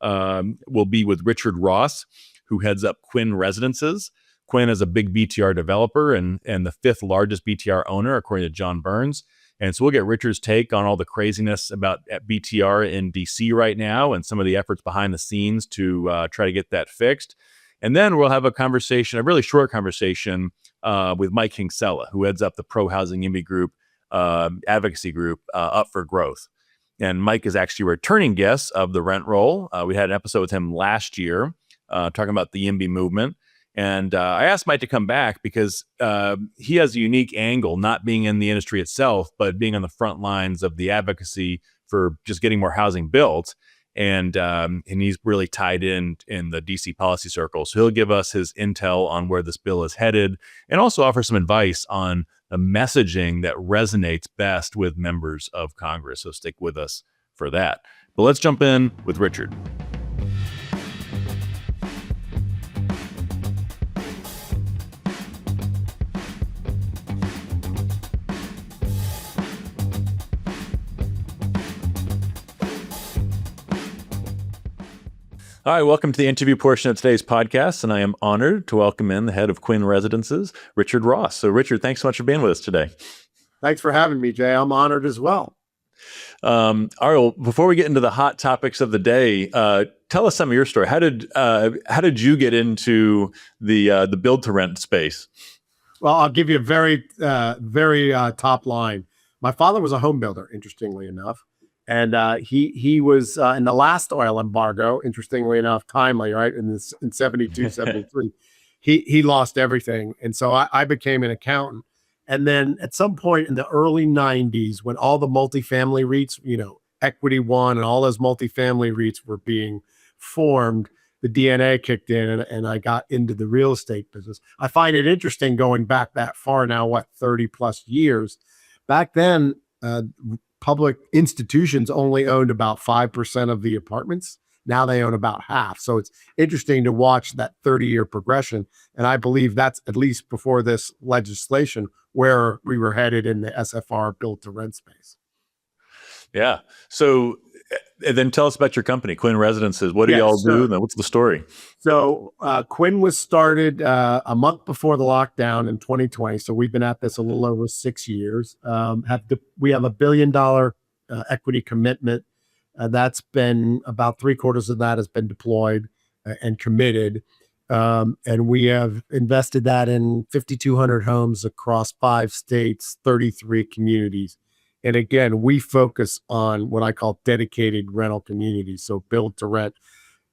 will be with Richard Ross, who heads up Quinn Residences. Quinn is a big BTR developer and the 5th largest BTR owner, according to John Burns. And so we'll get Richard's take on all the craziness about BTR in DC right now and some of the efforts behind the scenes to try to get that fixed. And then we'll have a really short conversation with Mike Kingsella, who heads up the Pro Housing YIMBY group, advocacy group, Up for Growth. And Mike is actually a returning guest of the Rent Roll. We had an episode with him last year talking about the YIMBY movement. And I asked Mike to come back because he has a unique angle, not being in the industry itself, but being on the front lines of the advocacy for just getting more housing built. And he's really tied in the DC policy circle. So he'll give us his intel on where this bill is headed and also offer some advice on the messaging that resonates best with members of Congress. So stick with us for that. But let's jump in with Richard. All right, welcome to the interview portion of today's podcast, and I am honored to welcome in the head of Quinn Residences, Richard Ross. So, Richard, thanks so much for being with us today. Thanks for having me, Jay. I'm honored as well. All right, well, before we get into the hot topics of the day, tell us some of your story. How did you get into the build to rent space? Well, I'll give you a very top line. My father was a home builder, interestingly enough. And he was in the last oil embargo, interestingly enough, timely, right? In 72, 73, he lost everything. And so I became an accountant. And then at some point in the early 90s, when all the multifamily REITs, Equity One and all those multifamily REITs were being formed, the DNA kicked in and I got into the real estate business. I find it interesting going back that far now, 30 plus years. Back then, public institutions only owned about 5% of the apartments. Now they own about half. So it's interesting to watch that 30-year progression. And I believe that's, at least before this legislation, where we were headed in the SFR build to rent space. Yeah. So then tell us about your company, Quinn Residences. What do y'all do? And what's the story? So Quinn was started a month before the lockdown in 2020. So we've been at this a little over 6 years. We have $1 billion equity commitment. That's been about 3/4 of that has been deployed and committed. And we have invested that in 5,200 homes across 5 states, 33 communities. And again, we focus on what I call dedicated rental communities. So build to rent,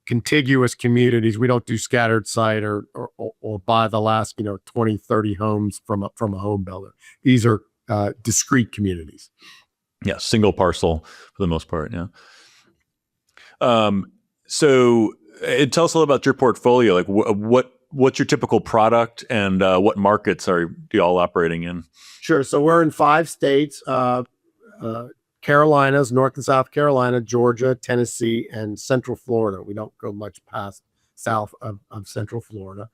contiguous communities. We don't do scattered site or buy the last, 20, 30 homes from a home builder. These are discrete communities. Yeah, single parcel for the most part. Yeah. So tell us a little about your portfolio. Like what's your typical product and what markets are you all operating in? Sure. So we're in 5 states, Carolinas, North and South Carolina, Georgia, Tennessee, and Central Florida. We don't go much past south of Central Florida.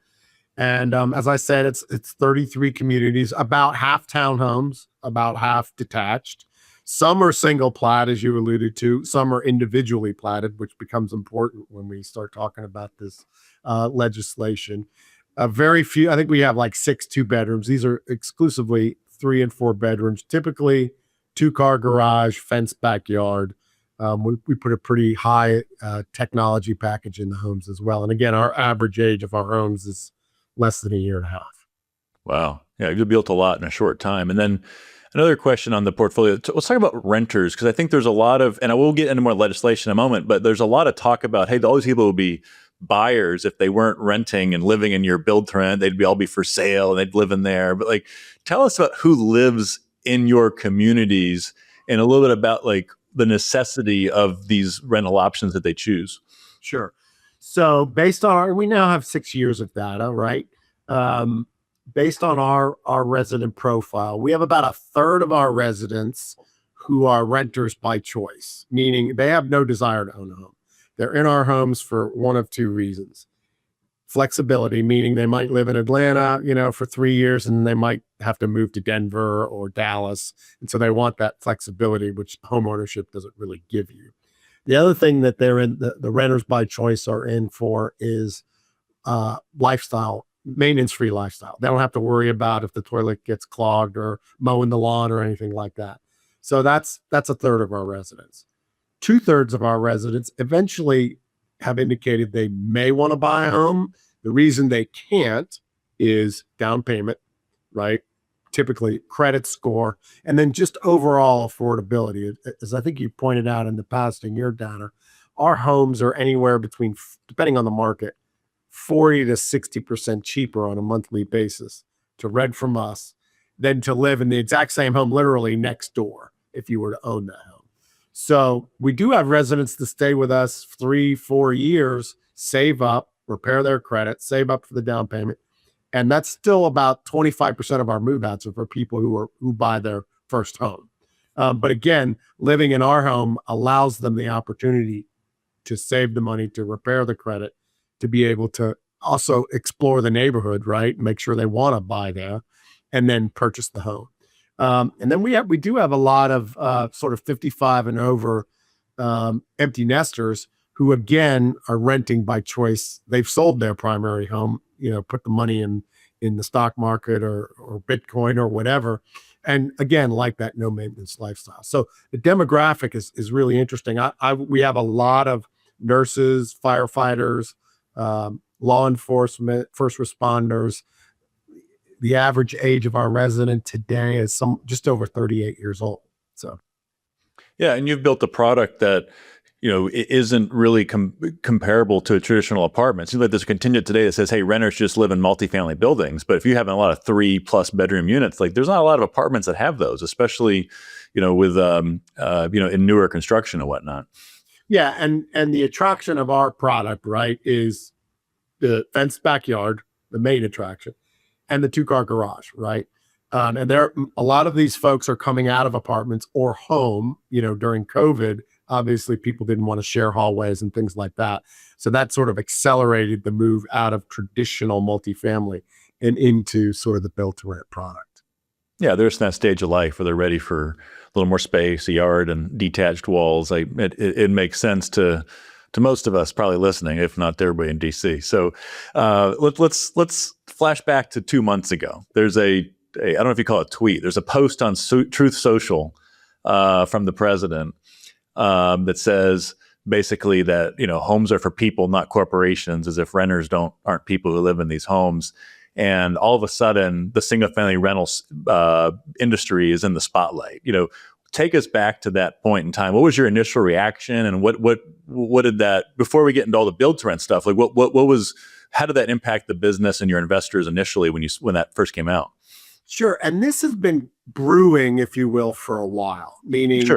And as I said, it's 33 communities, about half townhomes, about half detached. Some are single plat, as you alluded to. Some are individually platted, which becomes important when we start talking about this legislation. Very few, I think we have like 6 2-bedrooms. These are exclusively 3 and 4 bedrooms, typically 2-car garage, fenced backyard. We put a pretty high technology package in the homes as well. And again, our average age of our homes is less than 1.5 years. Wow. Yeah, you've built a lot in a short time. And then another question on the portfolio. Let's talk about renters, because I think there's a lot of, and I will get into more legislation in a moment, but there's a lot of talk about, hey, all these people would be buyers if they weren't renting and living in your build to rent. They'd all be for sale and they'd live in there. But like, tell us about who lives in your communities and a little bit about like the necessity of these rental options that they choose. Sure. So based on we now have 6 years of data, right? Based on our resident profile, we have about 1/3 of our residents who are renters by choice, meaning they have no desire to own a home. They're in our homes for one of 2 reasons. Flexibility, meaning they might live in Atlanta, for 3 years and they might have to move to Denver or Dallas. And so they want that flexibility, which home ownership doesn't really give you. The other thing that they're in, the renters by choice are in for is lifestyle, maintenance-free lifestyle. They don't have to worry about if the toilet gets clogged or mowing the lawn or anything like that. So that's 1/3 of our residents. 2/3 of our residents eventually have indicated they may want to buy a home. The reason they can't is down payment, right? Typically credit score, and then just overall affordability. As I think you pointed out in the past in your data, our homes are anywhere between, depending on the market, 40 to 60% cheaper on a monthly basis to rent from us than to live in the exact same home, literally next door, if you were to own that home. So we do have residents that stay with us 3, 4 years, save up, repair their credit, save up for the down payment. And that's still about 25% of our move-outs are for people who buy their first home. But again, living in our home allows them the opportunity to save the money, to repair the credit, to be able to also explore the neighborhood, right? Make sure they want to buy there and then purchase the home. And then we do have a lot of sort of 55 and over empty nesters who again are renting by choice. They've sold their primary home, put the money in the stock market or Bitcoin or whatever. And again, like that no maintenance lifestyle. So the demographic is really interesting. We have a lot of nurses, firefighters, law enforcement, first responders. The average age of our resident today is just over 38 years old. So, yeah, and you've built a product that it isn't really comparable to a traditional apartment. It seems like there's a contingent today that says, hey, renters just live in multifamily buildings. But if you have a lot of 3+ bedroom units, like there's not a lot of apartments that have those, especially, with, in newer construction and whatnot. Yeah. And the attraction of our product, right, is the fenced backyard, the main attraction, and the 2-car garage, right? And a lot of these folks are coming out of apartments or home, during COVID. Obviously, people didn't want to share hallways and things like that. So that sort of accelerated the move out of traditional multifamily and into sort of the built-to-rent product. Yeah, they're just in that stage of life where they're ready for a little more space, a yard, and detached walls. It makes sense to most of us probably listening, if not to everybody in DC. So let's flash back to 2 months ago. There's I don't know if you call it a tweet. There's a post on Truth Social from the president that says basically that homes are for people, not corporations, as if renters aren't people who live in these homes. And all of a sudden, the single-family rentals industry is in the spotlight. Take us back to that point in time. What was your initial reaction, and what did that, before we get into all the build-to-rent stuff? Like how did that impact the business and your investors initially when that first came out? Sure. And this has been brewing, if you will, for a while, meaning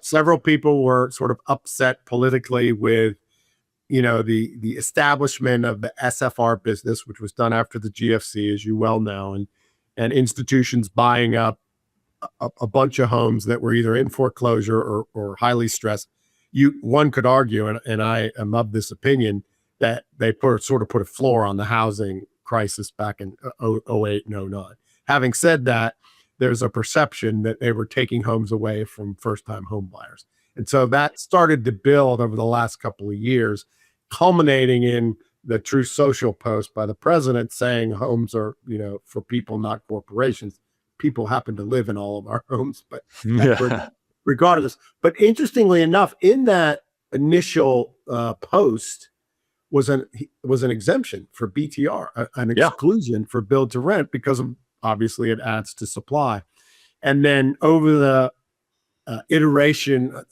several people were sort of upset politically with, the establishment of the SFR business, which was done after the GFC, as you well know, and institutions buying up a bunch of homes that were either in foreclosure or highly stressed. One could argue, and I am of this opinion, that they sort of put a floor on the housing crisis back in 08 and 09. Having said that, there's a perception that they were taking homes away from first-time home buyers. And so that started to build over the last couple of years, culminating in the Truth Social post by the president saying homes are, for people, not corporations. People happen to live in all of our homes, but regardless. But interestingly enough, in that initial post was an exemption for BTR, an exclusion for build to rent, because obviously it adds to supply. And then over the iteration,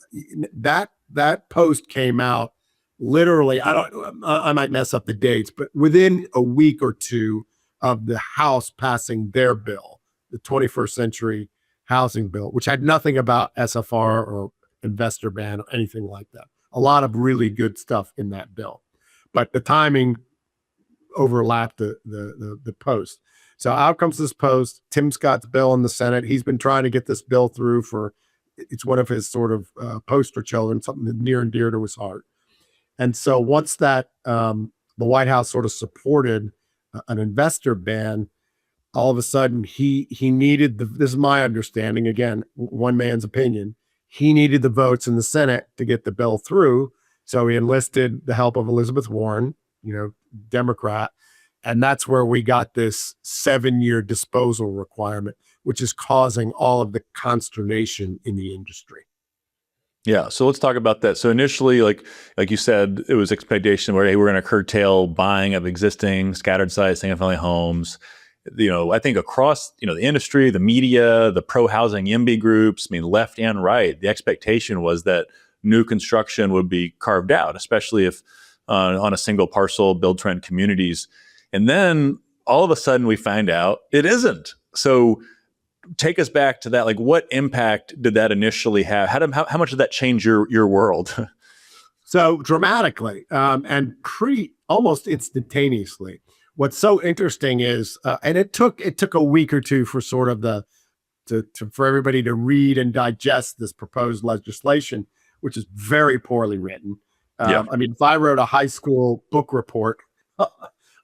that post came out literally, I might mess up the dates, but within a week or two of the House passing their bill, the 21st Century Housing Bill, which had nothing about SFR or investor ban or anything like that. A lot of really good stuff in that bill, but the timing overlapped the post. So out comes this post, Tim Scott's bill in the Senate. He's been trying to get this bill through it's one of his sort of poster children, something near and dear to his heart. And so once that the White House sort of supported an investor ban, all of a sudden he needed this is my understanding, again, one man's opinion, he needed the votes in the Senate to get the bill through. So he enlisted the help of Elizabeth Warren, Democrat. And that's where we got this 7-year disposal requirement, which is causing all of the consternation in the industry. Yeah. So let's talk about that. So initially, like you said, it was expectation where, hey, we're going to curtail buying of existing scattered site single-family homes. I think across, the industry, the media, the pro-housing YIMBY groups, left and right, the expectation was that new construction would be carved out, especially if on a single parcel build-to-rent communities. And then all of a sudden we find out it isn't. So take us back to that. Like, what impact did that initially have? How much did that change your world? So dramatically, and almost instantaneously. What's so interesting is, and it took a week or two for sort of for everybody to read and digest this proposed legislation, which is very poorly written. If I wrote a high school book report,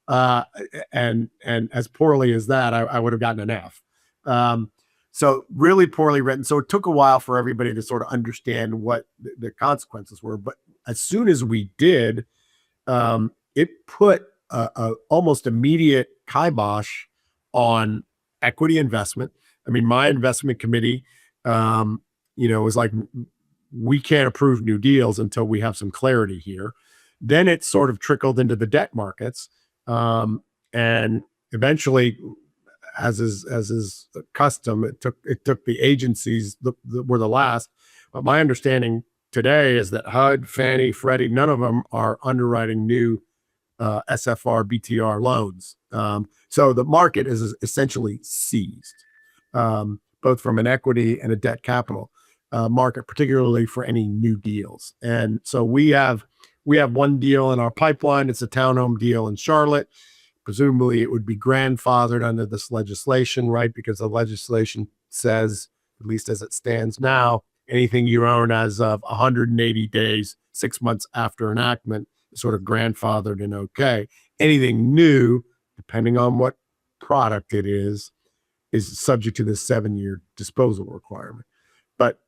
and as poorly as that, I would have gotten an F. So really poorly written. So it took a while for everybody to sort of understand what the consequences were. But as soon as we did, it put a almost immediate kibosh on equity investment. I mean, my investment committee, was like, we can't approve new deals until we have some clarity here. Then it sort of trickled into the debt markets, and eventually, as is custom, it took the agencies that were the last. But my understanding today is that HUD, Fannie, Freddie, none of them are underwriting new SFR, BTR loans. So the market is essentially seized, both from an equity and a debt capital market, particularly for any new deals. And so we have one deal in our pipeline. It's a townhome deal in Charlotte. Presumably it would be grandfathered under this legislation, right? Because the legislation says, at least as it stands now, anything you own as of 180 days, 6 months after enactment, is sort of grandfathered and okay. Anything new, depending on what product it is subject to this 7-year disposal requirement. But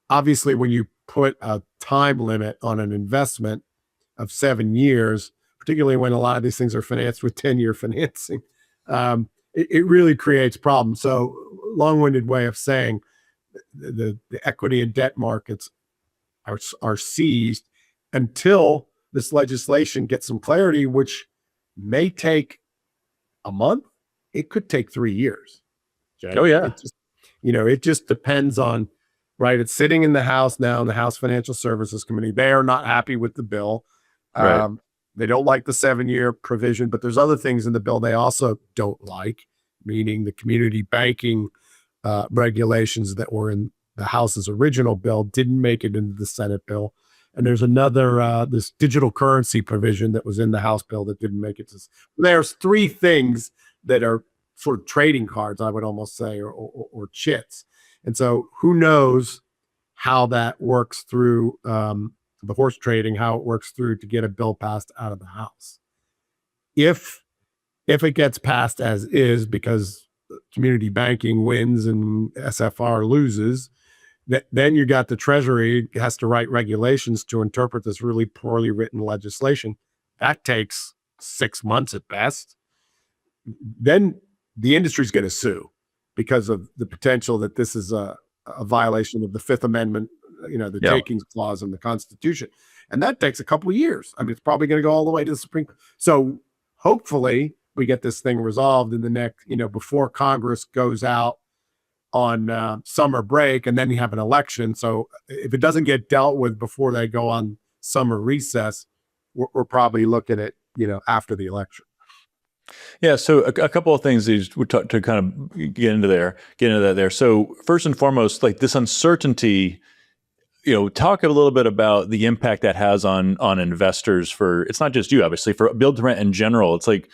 obviously, when you put a time limit on an investment of 7 years, particularly when a lot of these things are financed with 10-year financing, it really creates problems. So, long-winded way of saying the equity and debt markets are seized until this legislation gets some clarity, which may take a month. It could take 3 years. Jay. Oh, yeah. It just depends on, right? It's sitting in the House now, in the House Financial Services Committee. They are not happy with the bill. Right. They don't like the 7-year provision, but there's other things in the bill they also don't like, meaning the community banking regulations that were in the House's original bill didn't make it into the Senate bill. And there's another, this digital currency provision that was in the House bill that didn't make it. There's 3 things that are sort of trading cards, I would almost say, or chits. And so who knows how that works through the horse trading, how it works through to get a bill passed out of the House. If it gets passed as is, because community banking wins and SFR loses, then you got the Treasury has to write regulations to interpret this really poorly written legislation. That takes 6 months at best. Then the industry's going to sue because of the potential that this is a violation of the Fifth Amendment, the takings clause in the Constitution. And that takes a couple of years. I mean, it's probably going to go all the way to the Supreme Court. So hopefully we get this thing resolved in the next, before Congress goes out on summer break, and then you have an election. So if it doesn't get dealt with before they go on summer recess, we're probably looking at, after the election. Yeah. So a couple of things to kind of get into that there. So first and foremost, like this uncertainty, talk a little bit about the impact that has on investors it's not just you, obviously, for build to rent in general. It's like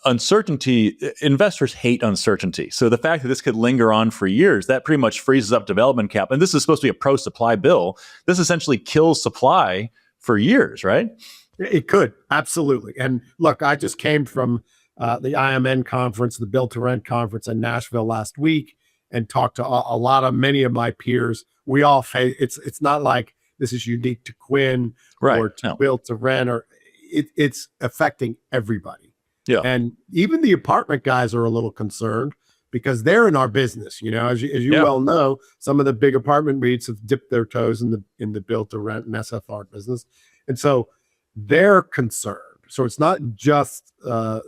uncertainty, investors hate uncertainty. So the fact that this could linger on for years, that pretty much freezes up development cap. And this is supposed to be a pro-supply bill. This essentially kills supply for years, right? It could, absolutely. And look, I just came from the IMN conference, the Build to Rent conference in Nashville last week, and talked to many of my peers. We all face it's not like this is unique to Quinn or to Build to Rent, or it's affecting everybody. Yeah. And even the apartment guys are a little concerned because they're in our business. As you well know, some of the big apartment REITs have dipped their toes in the Build to Rent and SFR business. And so they're concerned. So it's not just the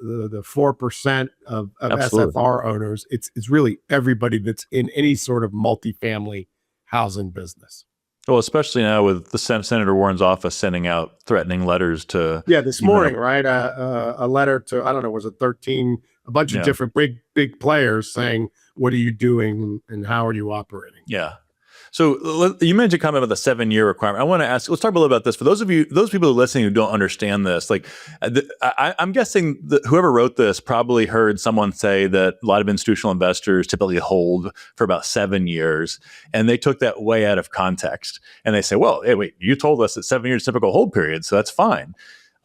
4% of SFR owners. It's really everybody that's in any sort of multifamily housing business. Well, especially now with the Senator Warren's office sending out threatening letters to... Yeah, this morning, right? A letter to, I don't know, was it 13, a bunch of different big players saying, what are you doing and how are you operating? Yeah. So you mentioned comment about the 7-year requirement. I want to ask, let's talk a little about this. For those people who are listening who don't understand this, I'm guessing that whoever wrote this probably heard someone say that a lot of institutional investors typically hold for about 7 years, and they took that way out of context. And they say, well, hey, wait, you told us that 7 years is typical hold period, so that's fine.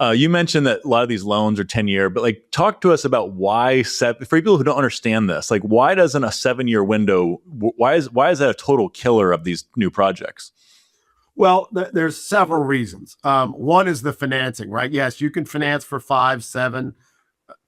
You mentioned that a lot of these loans are 10-year, but talk to us about why for people who don't understand this, why doesn't a 7-year window, why is that a total killer of these new projects? Well, there's several reasons. One is the financing, right? Yes, you can finance for 5, 7,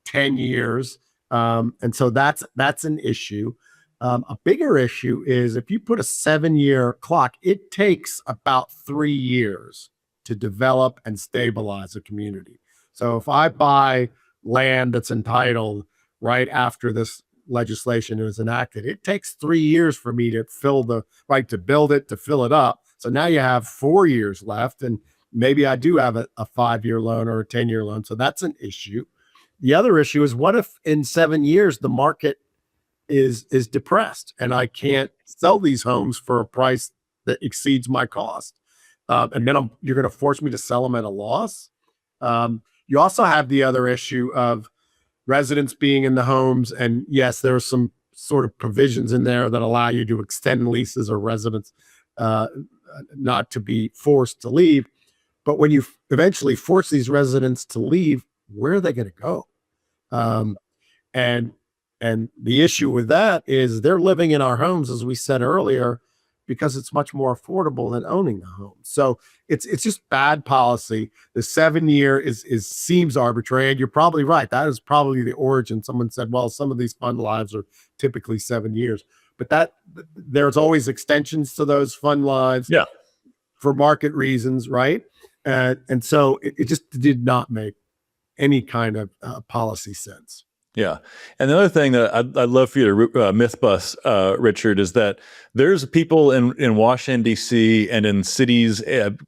10 years. And so that's an issue. A bigger issue is if you put a 7-year clock, it takes about 3 years to develop and stabilize a community. So if I buy land that's entitled right after this legislation is enacted, it takes 3 years for me to to build it, to fill it up. So now you have 4 years left, and maybe I do have a 5-year loan or a 10-year loan. So that's an issue. The other issue is, what if in 7 years the market is depressed and I can't sell these homes for a price that exceeds my cost? And then you're going to force me to sell them at a loss. You also have the other issue of residents being in the homes. And yes, there are some sort of provisions in there that allow you to extend leases or residents not to be forced to leave. But when you eventually force these residents to leave, where are they going to go? And the issue with that is they're living in our homes, as we said earlier, because it's much more affordable than owning a home. So it's just bad policy. The 7-year seems arbitrary, and you're probably right. That is probably the origin. Someone said, well, some of these fund lives are typically 7 years, but there's always extensions to those fund lives, Yeah, for market reasons, right? And so it just did not make any kind of policy sense. yeah. And the other thing that I'd love for you to myth bust, Richard, is that there's people in Washington, D.C. and in cities,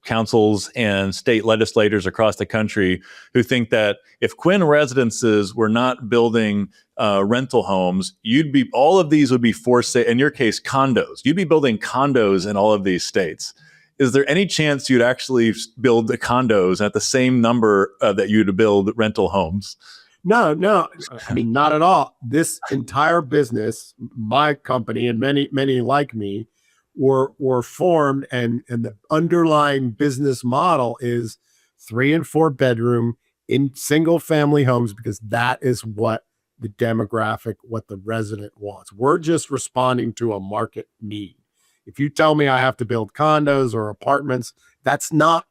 councils and state legislators across the country who think that if Quinn Residences were not building rental homes, all of these would be for sale. In your case, condos. You'd be building condos in all of these states. Is there any chance you'd actually build the condos at the same number that you'd build rental homes? No, I mean, not at all. This entire business, my company and many like me, were formed, and the underlying business model is 3 and 4 bedroom in single family homes, because that is what the demographic, what the resident wants. We're just responding to a market need. If you tell me I have to build condos or apartments, that's not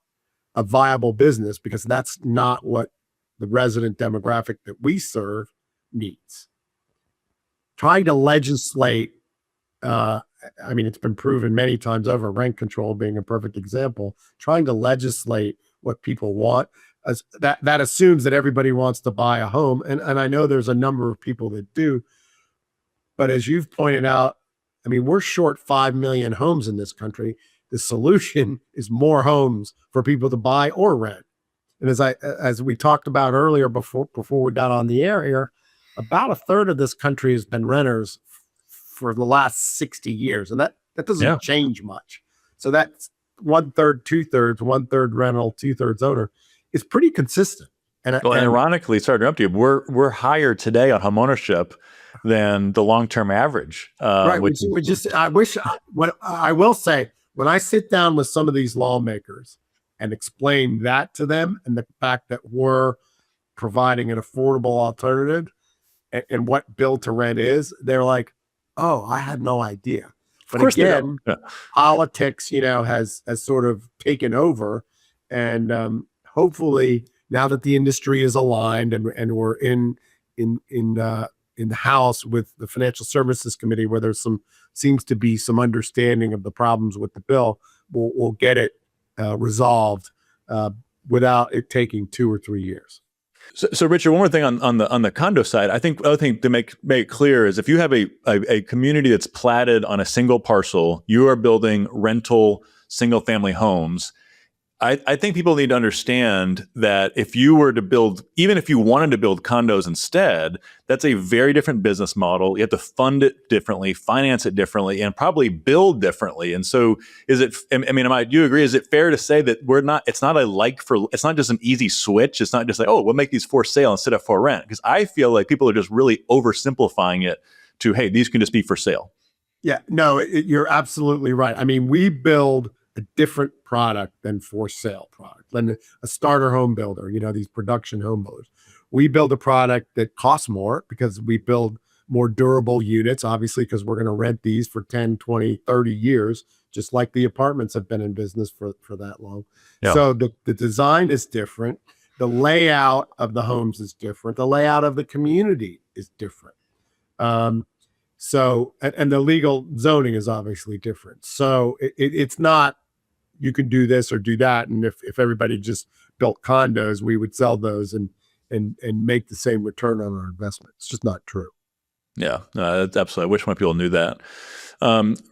a viable business, because that's not what the resident demographic that we serve needs. Trying to legislate, it's been proven many times over, rent control being a perfect example, trying to legislate what people want, that assumes that everybody wants to buy a home. And I know there's a number of people that do, but as you've pointed out, we're short 5 million homes in this country. The solution is more homes for people to buy or rent. And as we talked about earlier before we got on the air here, about a third of this country has been renters for the last 60 years. And that doesn't change much. So that's 1/3, 2/3, 1/3 rental, 2/3 owner. It's pretty consistent. And ironically, sorry to interrupt you, we're higher today on homeownership than the long-term average. Right. What I will say, when I sit down with some of these lawmakers and explain that to them, and the fact that we're providing an affordable alternative and what build to rent is, they're like, oh, I had no idea. But again, politics, has sort of taken over. And hopefully now that the industry is aligned and we're in the House with the Financial Services Committee, where seems to be some understanding of the problems with the bill, we'll get it resolved without it taking 2 or 3 years. So Richard, one more thing on the condo side. I think the other thing to make it clear is if you have a community that's platted on a single parcel, you are building rental single family homes. I think people need to understand that if you were to build, even if you wanted to build condos instead, that's a very different business model. You have to fund it differently, finance it differently, and probably build differently. And so do you agree? Is it fair to say that it's not just an easy switch. It's not just like, oh, we'll make these for sale instead of for rent. Because I feel like people are just really oversimplifying it to, hey, these can just be for sale. Yeah, no, you're absolutely right. We build a different product than for sale product, than a starter home builder, these production home builders. We build a product that costs more because we build more durable units, obviously, because we're going to rent these for 10, 20, 30 years, just like the apartments have been in business for that long. Yeah. So the design is different. The layout of the homes is different. The layout of the community is different. So the legal zoning is obviously different. So it's not, you can do this or do that. And if everybody just built condos, we would sell those and make the same return on our investment. It's just not true. Yeah, no, that's absolutely. I wish more people knew that.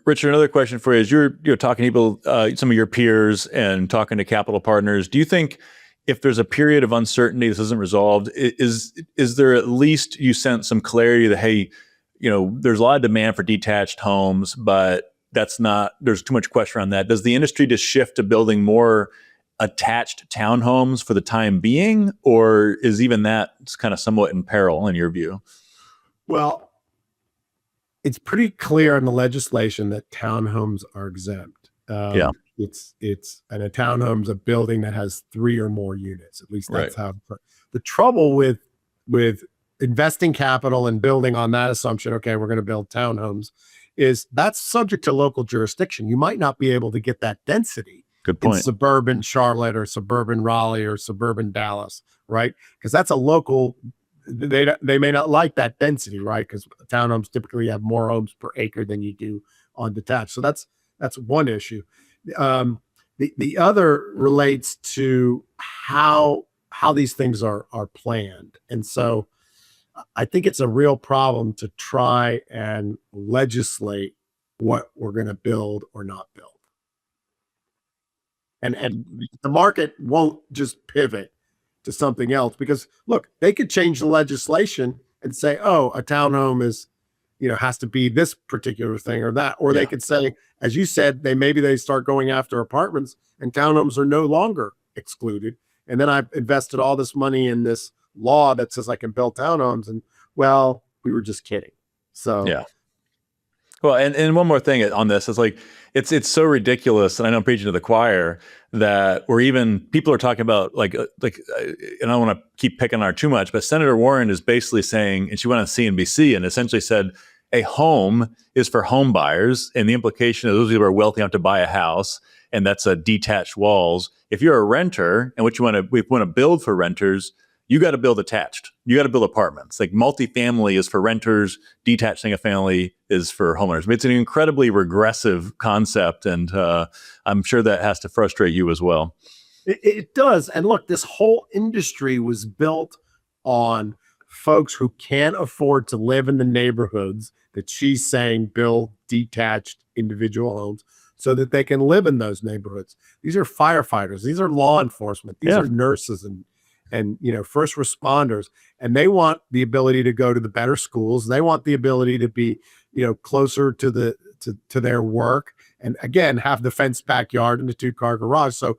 Richard, another question for you is you're talking to people, some of your peers and talking to capital partners. Do you think if there's a period of uncertainty this isn't resolved, is there at least you sense some clarity that, hey, there's a lot of demand for detached homes, but there's too much question around that. Does the industry just shift to building more attached townhomes for the time being, or is even that kind of somewhat in peril in your view? Well, it's pretty clear in the legislation that townhomes are exempt. Yeah. It's and a townhome's a building that has 3 or more units. At least that's how. The trouble with investing capital and building on that assumption, okay, we're going to build townhomes, is that's subject to local jurisdiction. You might not be able to get that density. Good point. In suburban Charlotte or suburban Raleigh or suburban Dallas, right? Because that's a local. They may not like that density, right? Because townhomes typically have more homes per acre than you do on detached. So that's one issue. The other relates to how these things are planned, and so I think it's a real problem to try and legislate what we're going to build or not build. And the market won't just pivot to something else, because look, they could change the legislation and say, oh, a townhome is, has to be this particular thing or that, or they could say, as you said, they start going after apartments and townhomes are no longer excluded. And then I've invested all this money in this law that says I can build townhomes, and well, we were just kidding. So yeah. Well, and one more thing on this is like, it's so ridiculous, and I know I'm preaching to the choir, that people are talking about like, and I don't want to keep picking on her too much, but Senator Warren is basically saying, and she went on CNBC and essentially said, a home is for home buyers, and the implication is those people are wealthy enough to buy a house, and that's detached walls. If you're a renter and we want to build for renters, you got to build attached. You got to build apartments. Like multifamily is for renters, detached single family is for homeowners. I mean, it's an incredibly regressive concept, and I'm sure that has to frustrate you as well. It does. And look, this whole industry was built on folks who can't afford to live in the neighborhoods that she's saying build detached individual homes so that they can live in those neighborhoods. These are firefighters. These are law enforcement. These are nurses and first responders, and they want the ability to go to the better schools. They want the ability to be, closer to their work, and again, have the fenced backyard and the 2-car garage. So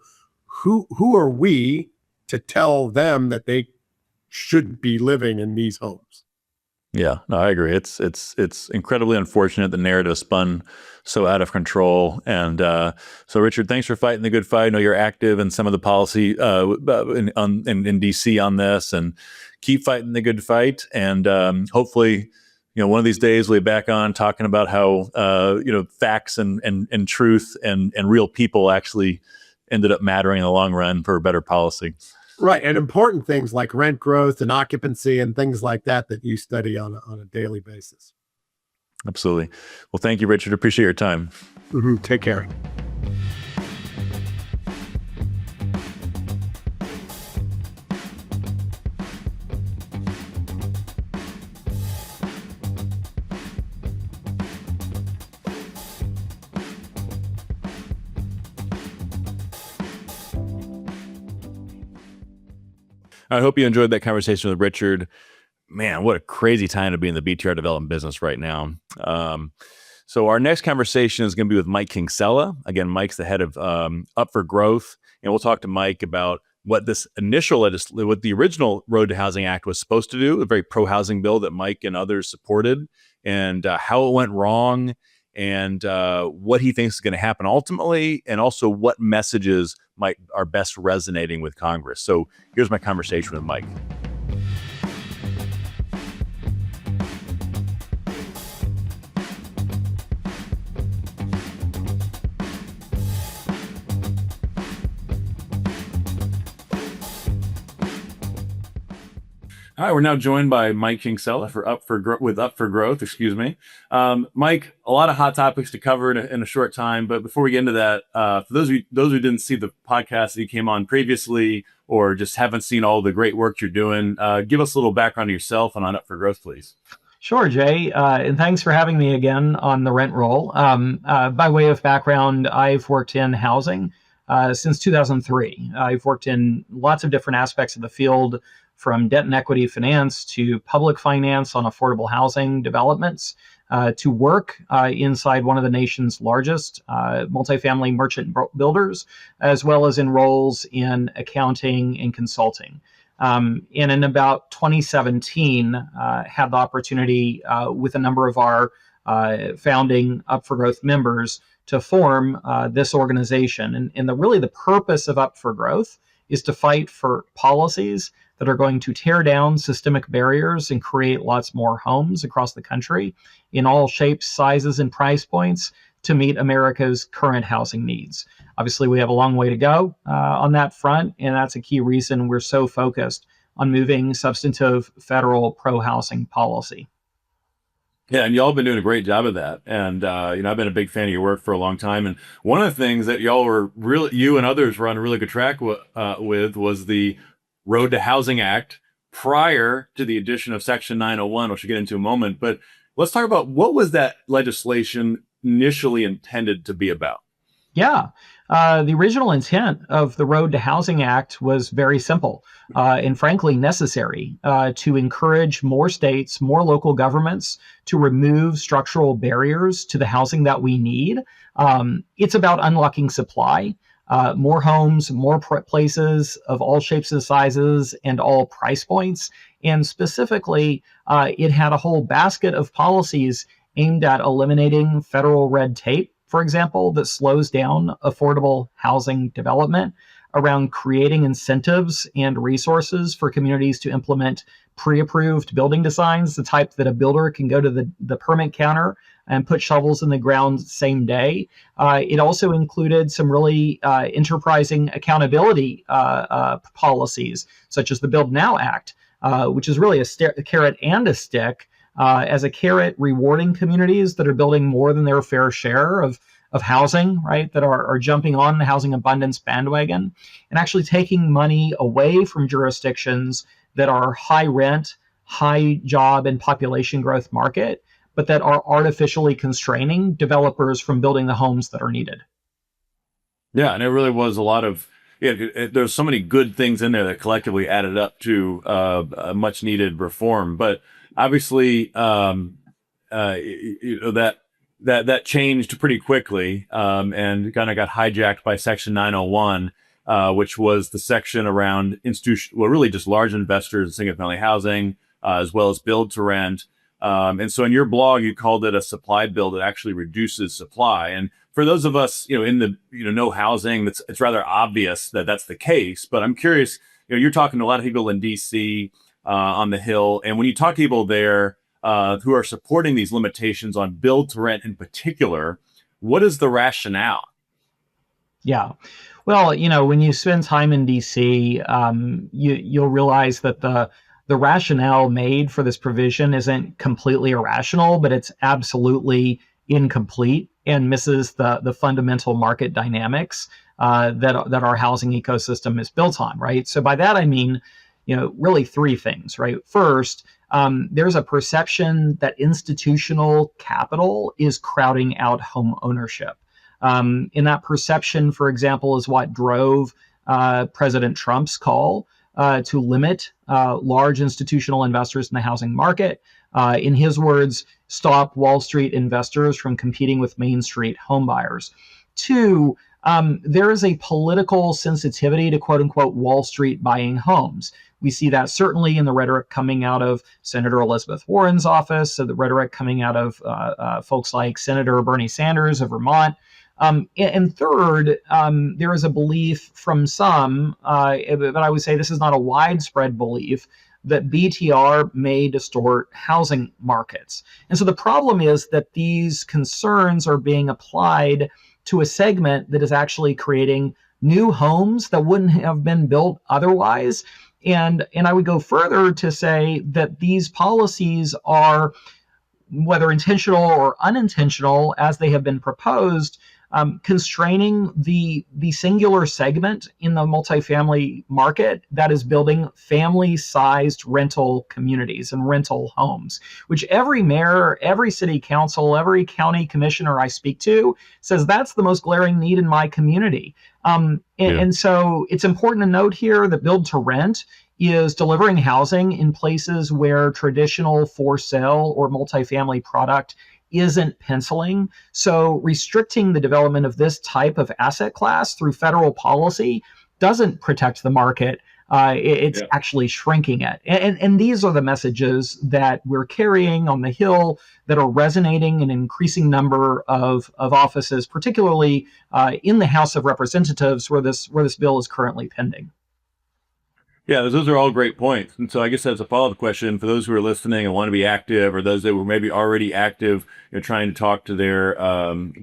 who are we to tell them that they should be living in these homes? Yeah, no, I agree. It's incredibly unfortunate the narrative spun so out of control. And so, Richard, thanks for fighting the good fight. I know you're active in some of the policy in DC on this, and keep fighting the good fight. And hopefully, one of these days we'll be back on talking about how facts and truth and real people actually ended up mattering in the long run for better policy. Right. And important things like rent growth and occupancy and things like that you study on a daily basis. Absolutely. Well, thank you, Richard. Appreciate your time. Mm-hmm. Take care. I hope you enjoyed that conversation with Richard. Man, what a crazy time to be in the BTR development business right now. So our next conversation is going to be with Mike Kingsella. Again, Mike's the head of Up for Growth, and we'll talk to Mike about what this what the original Road to Housing Act was supposed to do, a very pro-housing bill that Mike and others supported, and how it went wrong, and what he thinks is going to happen ultimately, and also what messages are best resonating with Congress. So here's my conversation with Mike. All right, we're now joined by Mike Kingsella for with Up for Growth. Excuse me, Mike. A lot of hot topics to cover in a short time, but before we get into that, for those who didn't see the podcast that you came on previously, or just haven't seen all the great work you're doing, give us a little background of yourself and on Up for Growth, please. Sure, Jay, and thanks for having me again on the rent roll. By way of background, I've worked in housing since 2003. I've worked in lots of different aspects of the field, from debt and equity finance to public finance on affordable housing developments, to work inside one of the nation's largest multifamily merchant builders, as well as in roles in accounting and consulting. And in about 2017, had the opportunity with a number of our founding Up for Growth members to form this organization. And the purpose of Up for Growth is to fight for policies that are going to tear down systemic barriers and create lots more homes across the country in all shapes, sizes, and price points to meet America's current housing needs. Obviously, we have a long way to go on that front, and that's a key reason we're so focused on moving substantive federal pro-housing policy. Yeah, and y'all have been doing a great job of that. And, I've been a big fan of your work for a long time. And one of the things that you and others were on a really good track with was the Road to Housing Act prior to the addition of Section 901, which we'll get into in a moment. But let's talk about what was that legislation initially intended to be about? Yeah. The original intent of the Road to Housing Act was very simple and frankly necessary to encourage more states, more local governments to remove structural barriers to the housing that we need. It's about unlocking supply, more homes, more places of all shapes and sizes and all price points. And specifically, it had a whole basket of policies aimed at eliminating federal red tape, for example, that slows down affordable housing development, around creating incentives and resources for communities to implement pre-approved building designs, the type that a builder can go to the permit counter and put shovels in the ground same day. It also included some really enterprising accountability policies, such as the Build Now Act, which is really a carrot and a stick. As a carrot, rewarding communities that are building more than their fair share of housing, right, that are jumping on the housing abundance bandwagon, and actually taking money away from jurisdictions that are high rent, high job and population growth market, but that are artificially constraining developers from building the homes that are needed. Yeah, and it really was a lot of, there's so many good things in there that collectively added up to a much needed reform. But obviously, that changed pretty quickly and kind of got hijacked by Section 901, which was the section around really just large investors in single-family housing, as well as build to rent. And so in your blog, you called it a supply bill that actually reduces supply. And for those of us, in the know housing, it's rather obvious that that's the case. But I'm curious, you're talking to a lot of people in D.C. On the Hill, and when you talk to people there who are supporting these limitations on build to rent in particular, what is the rationale? Yeah. Well, when you spend time in D.C., you'll realize that the rationale made for this provision isn't completely irrational, but it's absolutely incomplete and misses the fundamental market dynamics that our housing ecosystem is built on, right? So by that, I mean, really three things, right? First, there's a perception that institutional capital is crowding out home ownership. And that perception, for example, is what drove President Trump's call to limit large institutional investors in the housing market. In his words, stop Wall Street investors from competing with Main Street homebuyers. Two, there is a political sensitivity to quote unquote Wall Street buying homes. We see that certainly in the rhetoric coming out of Senator Elizabeth Warren's office, so the rhetoric coming out of folks like Senator Bernie Sanders of Vermont. And third, there is a belief from some, but I would say this is not a widespread belief, that BTR may distort housing markets. And so the problem is that these concerns are being applied to a segment that is actually creating new homes that wouldn't have been built otherwise, And I would go further to say that these policies are, whether intentional or unintentional, as they have been proposed, constraining the singular segment in the multifamily market that is building family-sized rental communities and rental homes, which every mayor, every city council, every county commissioner I speak to says that's the most glaring need in my community. And so it's important to note here that build to rent is delivering housing in places where traditional for sale or multifamily product isn't penciling. So restricting the development of this type of asset class through federal policy doesn't protect the market. It's actually shrinking it. And these are the messages that we're carrying on the Hill that are resonating in an increasing number of offices, particularly in the House of Representatives, where this bill is currently pending. Yeah, those are all great points. And so I guess that's a follow-up question for those who are listening and want to be active, or those that were maybe already active, trying to talk to their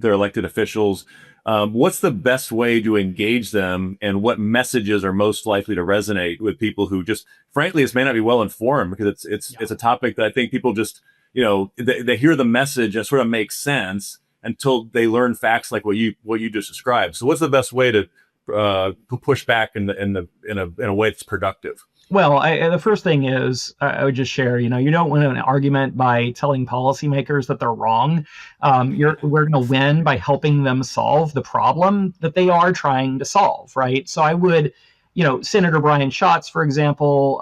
elected officials. What's the best way to engage them, and what messages are most likely to resonate with people who just, frankly, this may not be well informed, because it's a topic that I think people just, they hear the message and it sort of makes sense until they learn facts like what you just described. So what's the best way to push back in a way that's productive? Well, the first thing is I would just share, you don't win an argument by telling policymakers that they're wrong. We're going to win by helping them solve the problem that they are trying to solve, right? So I would, Senator Brian Schatz, for example,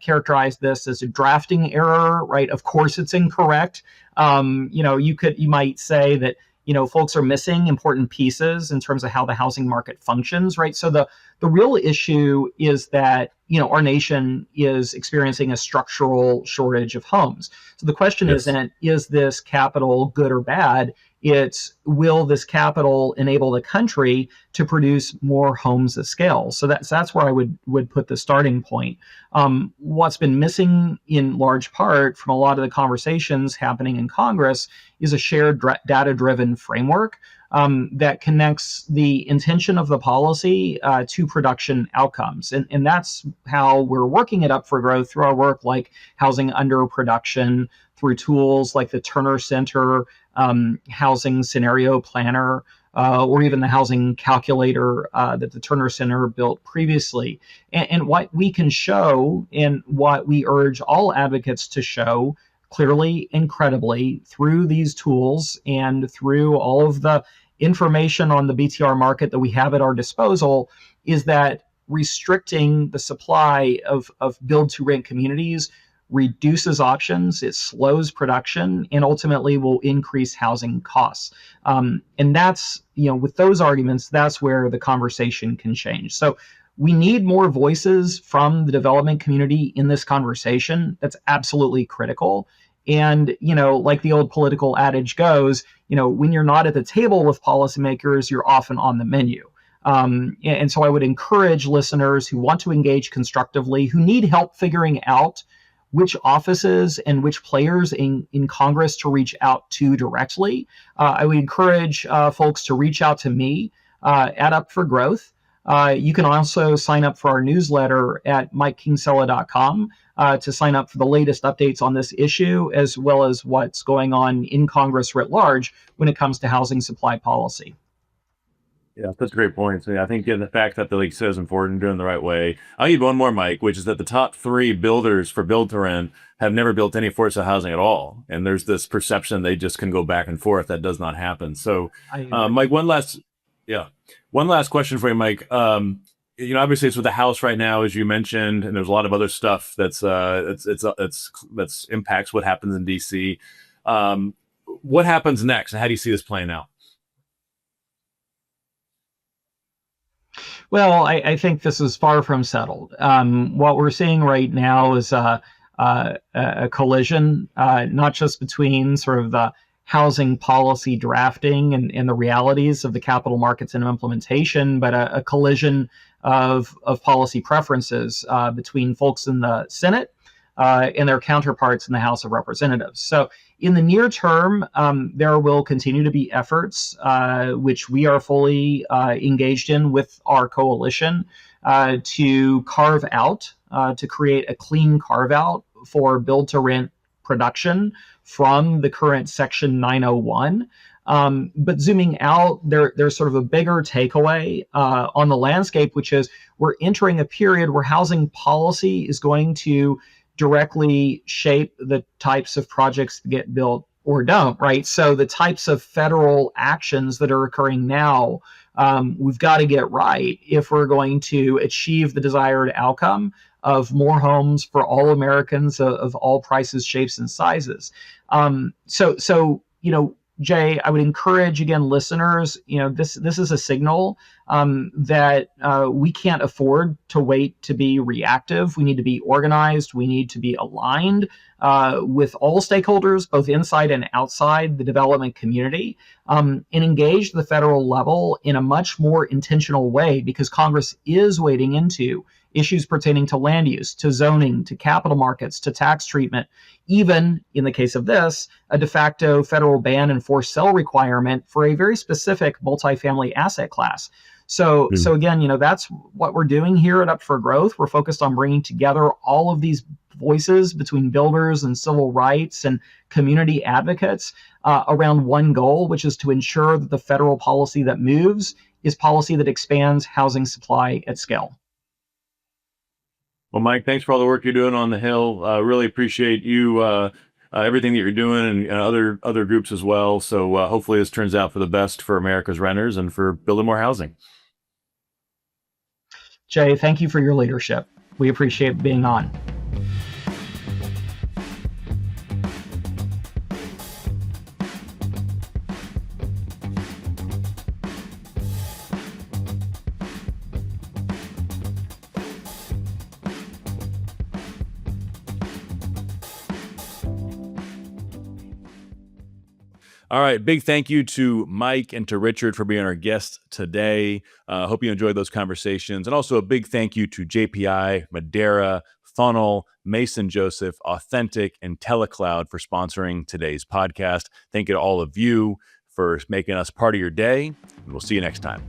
characterized this as a drafting error, right? Of course, it's incorrect. You might say that, folks are missing important pieces in terms of how the housing market functions, right? So the real issue is that, our nation is experiencing a structural shortage of homes. So the question isn't, is this capital good or bad? It's, will this capital enable the country to produce more homes at scale? So that's where I would put the starting point. What's been missing in large part from a lot of the conversations happening in Congress is a shared data-driven framework that connects the intention of the policy to production outcomes. And that's how we're working it up for growth through our work like Housing Under Production, through tools like the Turner Center Housing Scenario Planner, or even the housing calculator that the Turner Center built previously. And what we can show, and what we urge all advocates to show clearly and credibly through these tools and through all of the information on the BTR market that we have at our disposal, is that restricting the supply of build to rent communities reduces options, it slows production, and ultimately will increase housing costs. And that's, with those arguments, that's where the conversation can change. So we need more voices from the development community in this conversation. That's absolutely critical. And, like the old political adage goes, when you're not at the table with policymakers, you're often on the menu. And so I would encourage listeners who want to engage constructively, who need help figuring out which offices and which players in Congress to reach out to directly. I would encourage folks to reach out to me at Up for Growth. You can also sign up for our newsletter at MikeKingsella.com to sign up for the latest updates on this issue, as well as what's going on in Congress writ large when it comes to housing supply policy. Yeah, that's a great point. So I think the fact that the league says important, doing the right way. I'll give one more, Mike, which is that the top 3 builders for build to rent have never built any affordable housing at all. And there's this perception they just can go back and forth. That does not happen. So, Mike, one last question for you, Mike. Obviously it's with the House right now, as you mentioned, and there's a lot of other stuff that's impacts what happens in DC. What happens next, and how do you see this playing out? Well, I think this is far from settled. What we're seeing right now is a collision, not just between sort of the housing policy drafting and the realities of the capital markets and implementation, but a collision of policy preferences between folks in the Senate and their counterparts in the House of Representatives. So in the near term, there will continue to be efforts, which we are fully engaged in with our coalition, to carve out to create a clean carve out for build to rent production from the current Section 901. But zooming out, there's sort of a bigger takeaway on the landscape, which is we're entering a period where housing policy is going to directly shape the types of projects that get built or don't, right? So the types of federal actions that are occurring now, we've got to get right if we're going to achieve the desired outcome of more homes for all Americans of all prices, shapes, and sizes. So Jay, I would encourage again listeners. This is a signal that we can't afford to wait to be reactive. We need to be organized. We need to be aligned with all stakeholders, both inside and outside the development community, and engage the federal level in a much more intentional way, because Congress is wading into issues pertaining to land use, to zoning, to capital markets, to tax treatment, even in the case of this, a de facto federal ban and forced sale requirement for a very specific multifamily asset class. So again, that's what we're doing here at Up for Growth. We're focused on bringing together all of these voices between builders and civil rights and community advocates around one goal, which is to ensure that the federal policy that moves is policy that expands housing supply at scale. Well, Mike, thanks for all the work you're doing on the Hill. Really appreciate you, everything that you're doing, and other groups as well. So hopefully this turns out for the best for America's renters and for building more housing. Jay, thank you for your leadership. We appreciate being on. All right. Big thank you to Mike and to Richard for being our guests today. Hope you enjoyed those conversations. And also a big thank you to JPI, Madeira, Funnel, Mason Joseph, Authentic, and Telecloud for sponsoring today's podcast. Thank you to all of you for making us part of your day. And we'll see you next time.